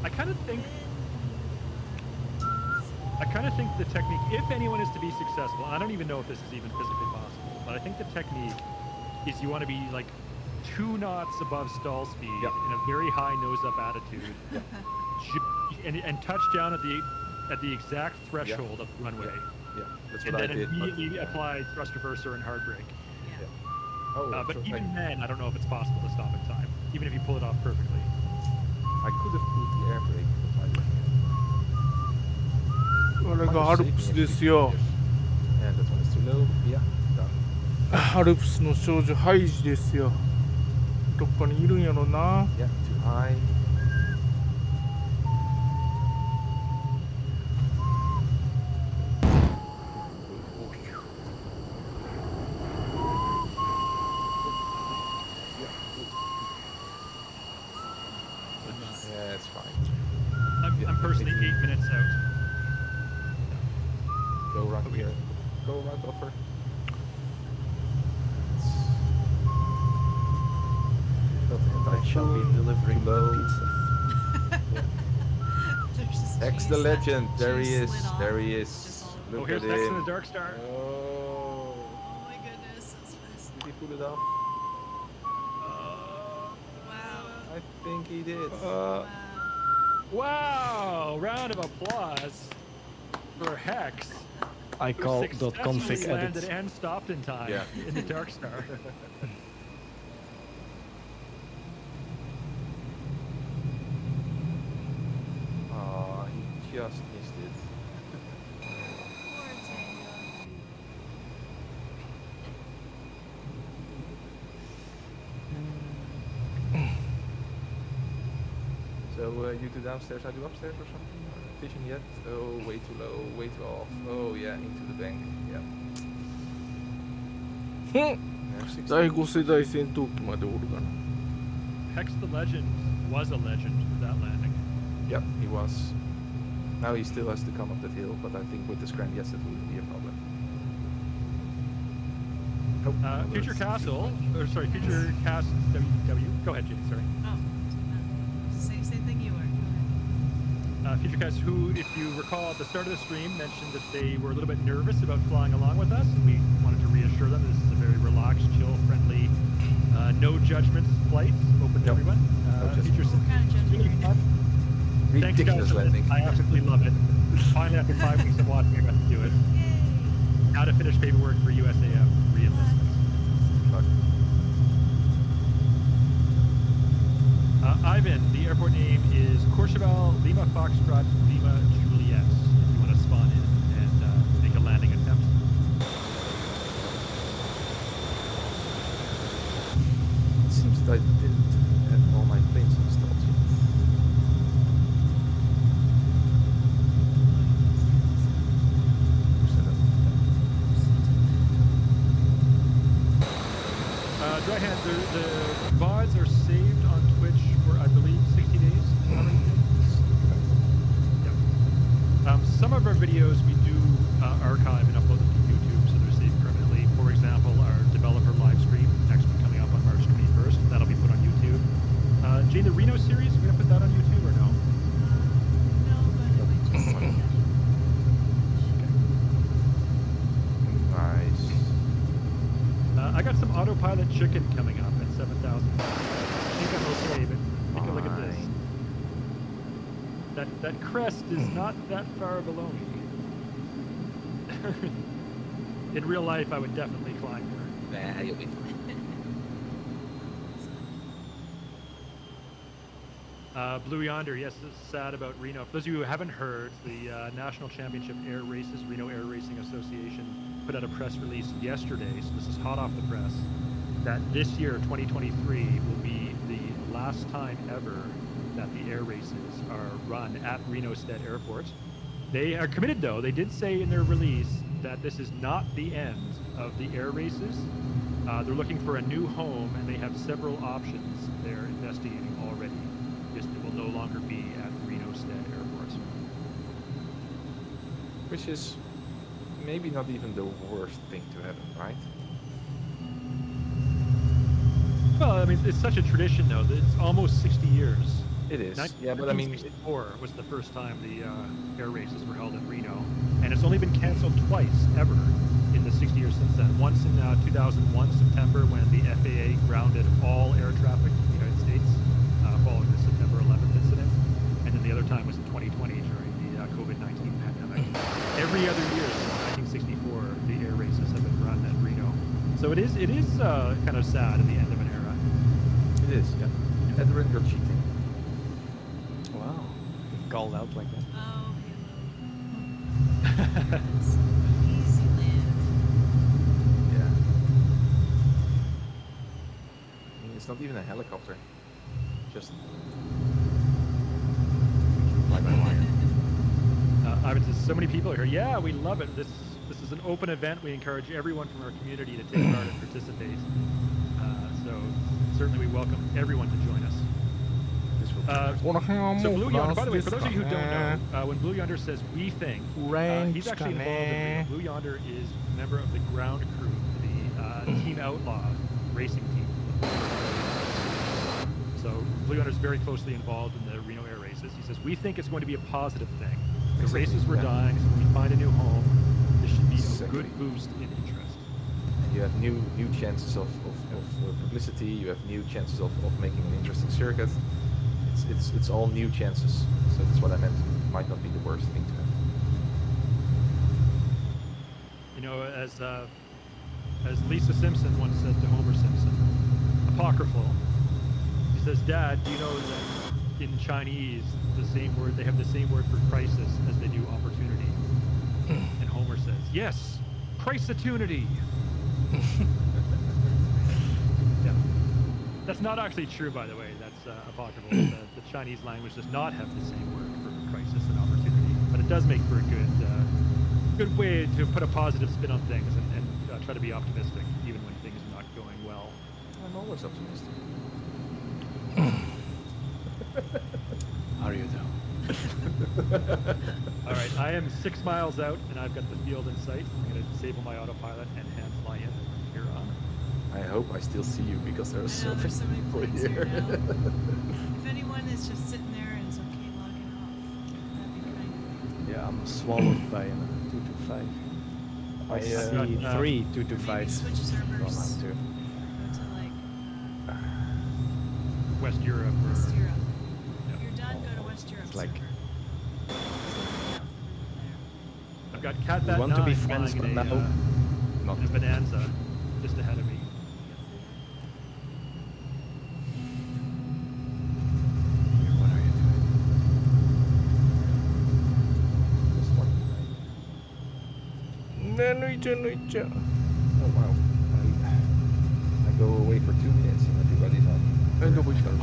I kind of think the technique, if anyone is to be successful, and I don't even know if this is even physically possible, but I think the technique is you want to be like 2 knots above stall speed Yep. in a very high nose-up attitude, and touch down at the exact threshold of the runway, Yeah, that's and what I then did. but- immediately apply thrust reverser and hard brake. Yeah. Oh, But so even then, I don't know if it's possible to stop in time, even if you pull it off perfectly. I could have put the air brake, but I didn't. これがアルプスですよ。 And that one is too low. Yeah, done. アルプスの少女ハイジですよ。どっかにいるんやろな。 Yeah, too high. Yeah, it's fine. I'm personally 8 minutes out. Go right here. Go right offer. I shall be delivering Low. pizza. There's just X cheese the that legend. There he cheese is. slid off. There he It's is. just all over. Oh, Look here's at next to him. the Dark Star. Oh. Oh my goodness, that's fast. Did he pull it off? Wow. I think he did. Wow. Wow! Round of applause for Hex. I who call successfully .config landed edit. and stopped in time Yeah. in the Dark Star. Oh, he just missed it. Poor Tango. So you do downstairs, I do upstairs or something? Vision yet? Oh, way too low, way too off. Oh yeah, into the bank. Yeah. Yeah, 16. 第5世代戦闘機までおるかな。 Hex the Legend was a legend for that landing. Yep, he was. Now he still has to come up that hill, but I think with the scram, yes, it wouldn't be a problem. Oh, Future Castle, or sorry, Future Cast WW. Go ahead, Jimmy, sorry. Oh, same thing you were. Go Future Cast, who, if you recall at the start of the stream, mentioned that they were a little bit nervous about flying along with us, and we wanted to reassure them this is a very relaxed, chill, friendly, no judgment flight, open to Yep. everyone. No judgment. Future What kind of judgment are you fun. Thanks, guys, Ridiculous for this. landing. I absolutely love it. Finally, after 5 weeks of watching, I got to do it. Yay! How to finish paperwork for USAF reenlistment. Fuck. Ivan, the airport name is Courchevel Lima Foxtrot Lima Juliet. If you want to spawn in and make a landing attempt. It seems that I didn't have all my planes installed yet. Set up. Dry hand, the VODs are saved on Twitch for, I believe, 60 days. How many days? Yeah. Some of our videos we do archive and upload them to YouTube, so they're saved permanently. For example, our developer live stream, next one coming up on March 21st, that'll be put on YouTube. Jane, the Reno series, we're gonna put that on YouTube or no? No, but I might just see that. Nice. I got some autopilot chicken coming up at 7,000. I think I'm okay, but take a look at this. That crest is not that far below me. In real life, I would definitely climb there. Nah, you'll be fine. Blue Yonder, yes, this is sad about Reno. For those of you who haven't heard, the National Championship Air Races, Reno Air Racing Association, put out a press release yesterday, so this is hot off the press, that this year, 2023, will be the last time ever that the air races are run at Reno Stead Airport. They are committed, though. They did say in their release that this is not the end of the air races. They're looking for a new home, and they have several options they're investigating already. Just it will no longer be at Reno Stead Airport. Which is maybe not even the worst thing to happen, right? Well, I mean, it's such a tradition, though. That it's almost 60 years. It is. Yeah, but I mean, 1964 was the first time the air races were held in Reno, and it's only been canceled twice ever in the the 60 years since then. Once in 2001 September when the FAA grounded all air traffic in the United States following the September 11th incident, and then the other time was in 2020 during the COVID-19 pandemic. Every other year since 1964, the air races have been run at Reno. So it is kind of sad at the end of an era. It is, yeah. At the you're cheating. Wow. Called out like that. Oh, easy land. Yeah. I mean, it's not even a helicopter. Just fly by wire. Ivan says, so many people are here. Yeah, we love it. This is an open event. We encourage everyone from our community to take part and participate. So certainly we welcome everyone to join us. This will この辺は So もう Blue フラ Yonder, ン by ス the way, で for す those か of you who don't ね know, when Blue Yonder says we think, he's actually involved in Blue Yonder is a member of the ground crew for the Team Outlaw racing team. So Blue Yonder is very closely involved in the Reno air races. He says, we think it's going to be a positive thing. The Exactly, races were yeah. dying, so when we find a new home, this should be a Exactly. good boost in interest. And you have new chances of publicity. You have new chances of making an interesting circuit. It's all new chances. So that's what I meant. It might not be the worst thing to happen. You know, as Lisa Simpson once said to Homer Simpson, apocryphal. He says, "Dad, do you know that in Chinese they have the same word for crisis as they do opportunity?" And Homer says, "Yes, crisis-tunity." Yeah, that's not actually true, by the way. That's apocryphal. The Chinese language does not have the same word for crisis and opportunity, but it does make for a good way to put a positive spin on things and try to be optimistic even when things are not going well. I'm always optimistic. Are you though? All right, I am 6 miles out and I've got the field in sight. I'm going to disable my autopilot and hand fly in from here on. I hope I still see you because there are I know there's so many people planes here here. now. If anyone is just sitting there and is okay logging off, that'd be kind. Yeah, I'm swallowed by 225. I see got, 3 Maybe 225s. switch servers. Well, I'm too. Go to like West Europe or West Europe. Yeah. If you're done, go to West Europe It's like- server. I've got Catbat We want to be 9 friends, flying but in now a, not. in a Bonanza just ahead of me. What are you doing? Just one. ね抜いちゃう抜いちゃう Oh wow. I go away for 2 minutes and everybody's on. えどこ行ったの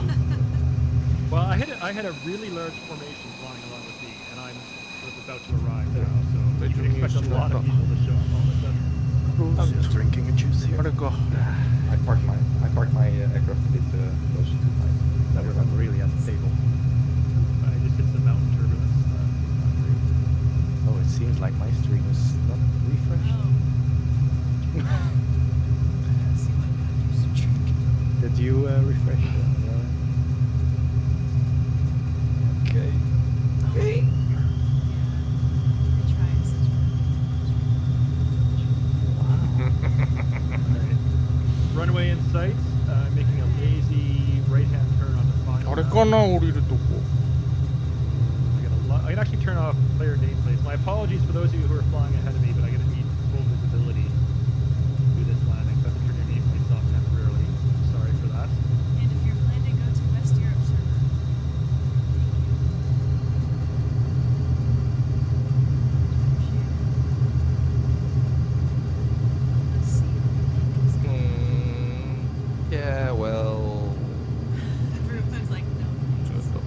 Well, I had a really large formation flying along with me, and I'm sort of about to arrive now, so you can expect a lot of people to show up all of a sudden. I'm just drinking a juice あ here. れか I parked my aircraft a bit closer to my. No, I'm really at the table. I just hit some mountain turbulence. Not great. Oh, it seems like my stream is not refreshed. Oh. See what factors to drink. Did you refresh? Okay. Okay. Retry it. Runway in sight, making a lazy right-hand turn on the final. あれかな降りるとこ I can actually turn off player nameplates. My apologies for those of you who are flying ahead of me, but I'm going to need full visibility through this landing, so I have to turn your nameplates off temporarily. Sorry for that. And if you're landing, go to West Europe server. Let's see. Landing's うー good. ん Yeah, well. Everyone's like, no. ちょっと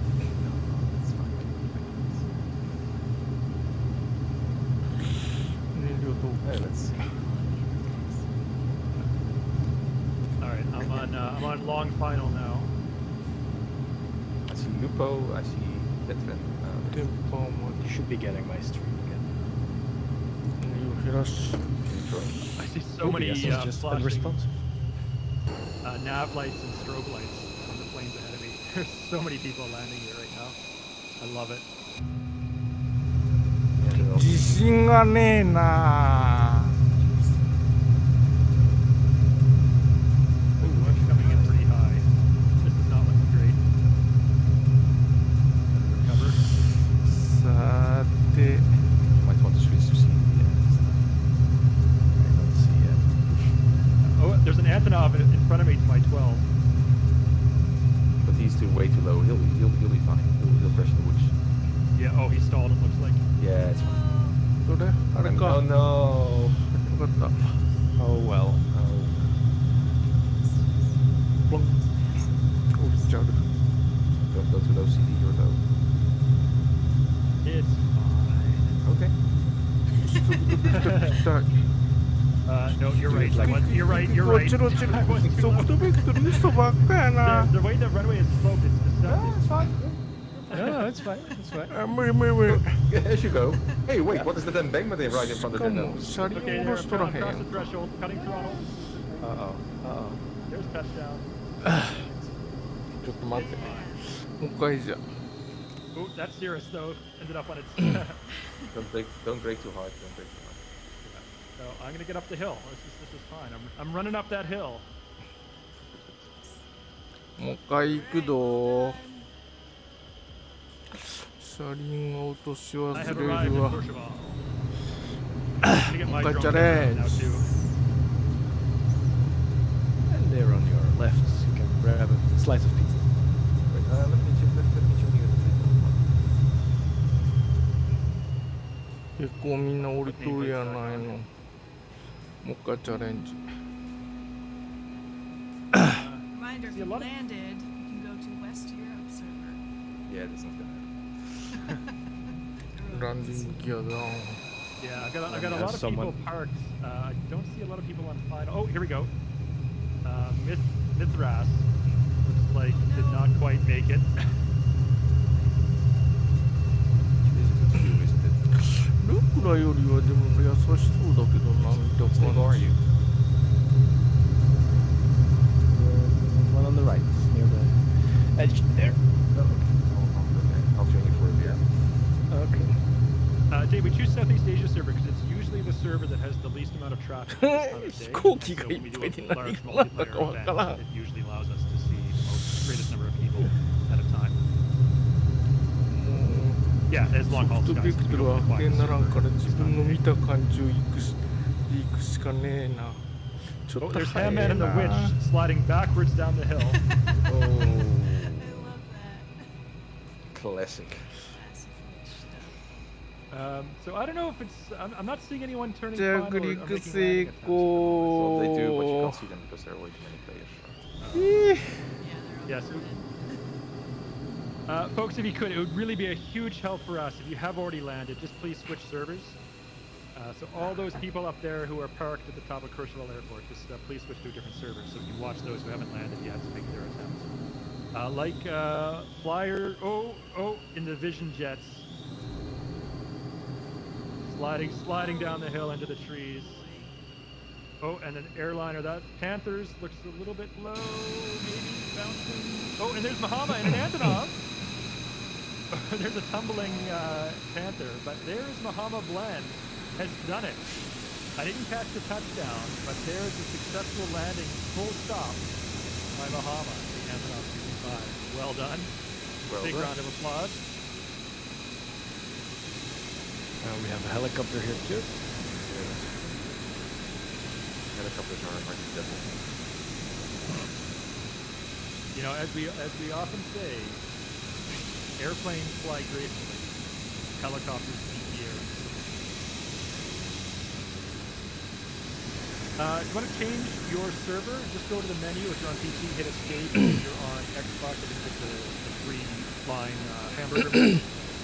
It's fine. 燃料どう Hey, let's see. All right, I'm on long final now. I see Lupo. I see Veteran. 電波ま You should be getting my stream again. で減らし I see so many OBS is just flashing unresponsive. nav lights and strobe lights on the planes ahead of me. There's so many people landing here right now. I love it. Yeah, they're all- 自信がねえな front of me to my 12. But he's way too low. He'll be fine. He'll crash in the woods. Yeah, oh, he stalled, it looks like. Yeah, it's fine. どれあれ Oh か。 no. わかった。 Oh well. Oh. 降りちゃう。 Don't go too low, CD or low. It's fine. Okay. 行きたい。No, you're right. You're right. You're 落 right. ちる落ちる I was too ソフトベクトル嘘ばっかやな The way the runway is sloped, it's deceptive. It's fine. No, it's fine. It's fine. あ無理無理無理 As you go. Hey, wait, what is that embankment right in し front of か the も window? 車輪 Okay, 下 there, ろしとらへ across the ん threshold, cutting throttle. Uh-oh. Uh-oh. There's touchdown. ちょっと待ってもう一回じゃ Ooh, that Cirrus though ended up on its. Don't brake too hard. Don't brake too hard. So I'm gonna get up the hill. This is fine. I'm running up that hill. もう一回行くど車輪を落とし I 忘 have れ arrived る in わ Courchevel. I'm gonna get my Okay, drone camera now challenge. too. And there on your left, you can grab a slice of pizza. Wait, let me show you the 結構みんな降りとるやないのもう一回チャレンジ Reminder, if See, a you lot of- landed, you can go to West Europe server. Yeah, that's not gonna happen. ランディングギアダウン Yeah, I've got a Have lot of someone- people parked. I don't see a lot of people on final. Oh, here we go. Mithras looks like did not quite make it. It is a good view, isn't it? ルクラよりはでも優しそうだけどな見た How stable are 感じ you? The one on the right, near the edge there. Oh, okay. I'll join you for a beer. Okay. Dave, we choose Southeast Asia server because it's usually the server that has the least amount of traffic at this time of day. 飛行機 And が so い when we っ do ぱい a で large 何がなんだか multiplayer わから event, ん it usually allows us to see the greatest number of people at a time. Yeah, as ソ long フ haul トベ skies. クトルは発見ならんから自分の見た感じを行くしかねえなちょ Oh, っと there's 早 Handman い and the な Witch sliding backwards down the hill. Oh, I love that. classic. Classic witch stuff. So I don't know if it's. I'm not seeing anyone turning 着 final or 陸 making 成 landing attempts. Well, they do, but you 功 can't see them because there are way too many players. Eh. Yeah, they're all Yes. dead. Folks, if you could, it would really be a huge help for us if you have already landed. Just please switch servers. So all those people up there who are parked at the top of Courchevel Airport, just please switch to a different server so you can watch those who haven't landed yet to make their attempts. Flyer, in the Vision jets, sliding down the hill into the trees. Oh, and an airliner. That Panthers looks a little bit low, maybe bouncing. Oh, and there's Mahama and an Antonov. There's a tumbling Panther, but there's Mahama Blend. Has done it. I didn't catch the touchdown, but there's a successful landing, full stop by Mahama, the Antonov 65. Well done. Well Big done. round of applause. We have a helicopter here too. Yeah. Helicopters are like the devil. You know, as we often say, airplanes fly gracefully, helicopters beat the air. If you want to change your server, just go to the menu. If you're on PC, hit escape. If you're on Xbox, I think hit the green line hamburger menu.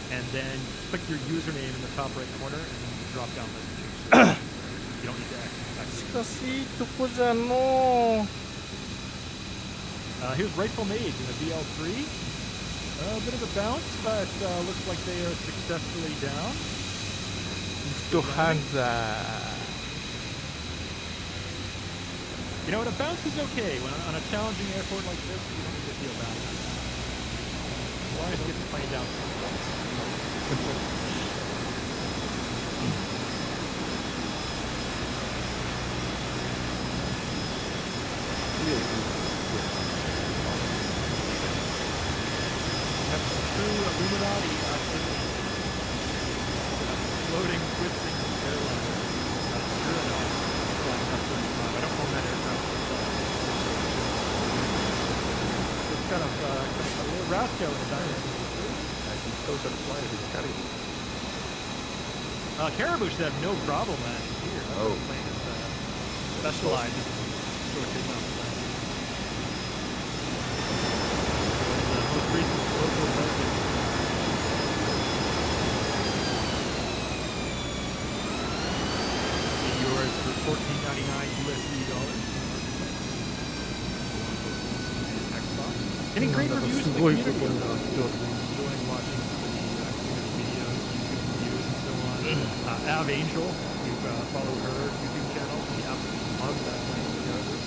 And then click your username in the top right corner, and then you drop down list and change server. You don't need to actually. しかしいいとこじゃの Here's Rightful Mage in the VL3. A bit of a bounce, but looks like they are successfully down. ルフトハンザ You know, and a bounce is okay. When on a challenging airport like this, you don't need to feel bad about that. As long as you get the plane down someplace. That's true Illuminati activity. Floating, twisting airliner. That's true enough. I don't own that aircraft myself. Rasko in a dynasty. I think those are the flyers in Caribou. Caribou should have no problem landing here. Oh. The plane is specialized in short takeoff landing. The most recent local market. Yours for $14.99 USD. Xbox. Getting great reviews from the すごいことに community. なっておる。 Enjoying watching some of the community videos, YouTube reviews, and so on. Av Angel, you've followed her YouTube channel. She absolutely loves that plane regardless.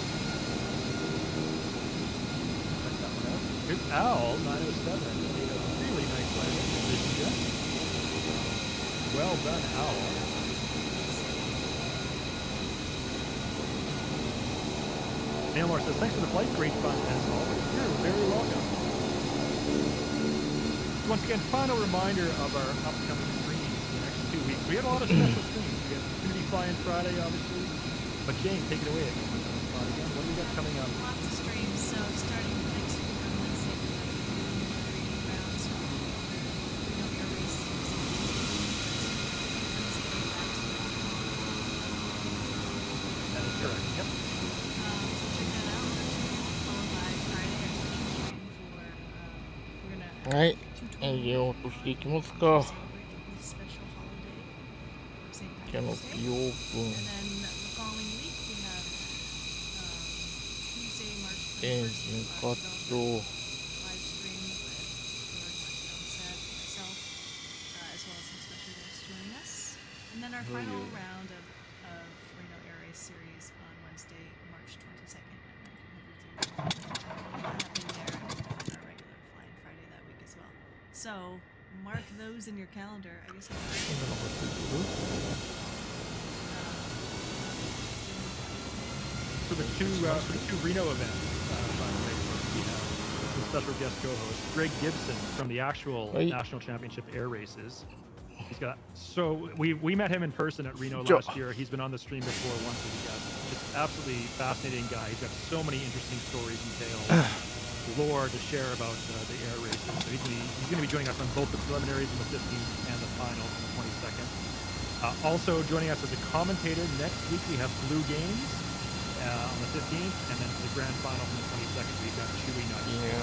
Check that one out. Here's Al 907. Made a really nice landing in this jet. Well done, Al. Nailmore says, thanks for the flight, great fun as always. You're very welcome. Once again, final reminder of our upcoming streams in the next 2 weeks. We have a lot of special streams. We have Community Fly-In Friday, obviously. But Jane, take it away if you want to spot again. What do we got coming up? Lots of streams, so starting next week on Wednesday, we have the rounds of Reno Air Race. That is correct. Yep. So check that out. Followed by Friday, our special stream for, we're gonna はい、演技を落としていきますか。 celebrate the special holiday for St. キャノ Patrick's ピ Day. ーオープン。 And then the following week, we have Tuesday, March エン 21st, ジン our 活 developer 動。 live stream with George, myself, as well as some special guests joining us. And then our final round of Reno Air Race series on Wednesday, March 22nd at 1900. Happening there and our regular Flying Friday that week as well. So mark those in your calendar. I guess. For the two Reno events, by the way, we have some special guest co-host, Greg Gibson from the actual Hey. National Championship air races. He's got we met him in person at Reno Joe. last year. He's been on the stream before once as a guest. Just absolutely fascinating guy. He's got so many interesting stories and tales, lore to share about the air races. So he's going to be joining us on both the preliminaries on the 15th and the final on the 22nd. Also joining us as a commentator next week we have Blue Games on the 15th, and then for the grand final on the 22nd we've got Chewy Nuts. いや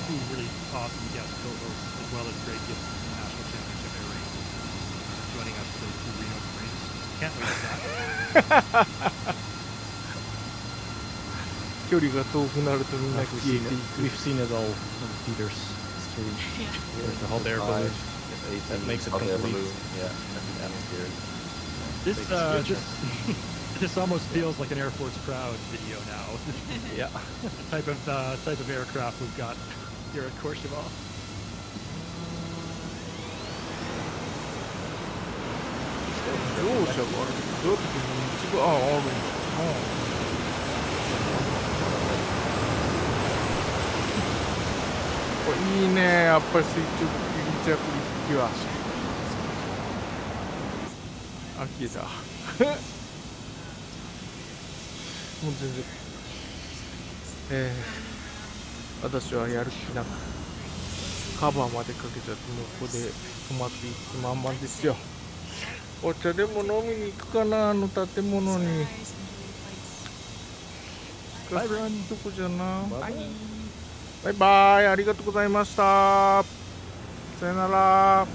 Two really awesome guest co-hosts, as well as Greg Gibson from the National Championship Air Races, joining us for those two Reno races. Can't wait for that. 距離が遠くなるとみんな We've 消え seen てい it, く。 we've seen it all on Peter's stream. With the hot air balloon. That makes it Hot air complete. balloon, yeah, at the atmosphere. This almost feels like an Air Force Proud video now. Yeah. type of aircraft we've got here at Courchevel. 乗車があれどうやって道があるんだな。いいね、やっぱり垂直離着陸は。あ、消えた。もう全然。私はやる気なくカバーまでかけちゃってもうここで止まっていくまんまですよ。お茶でも飲みに行くかな、あの建物に。バイバイ。どこじゃな。バイバイ、ありがとうございました。さよなら。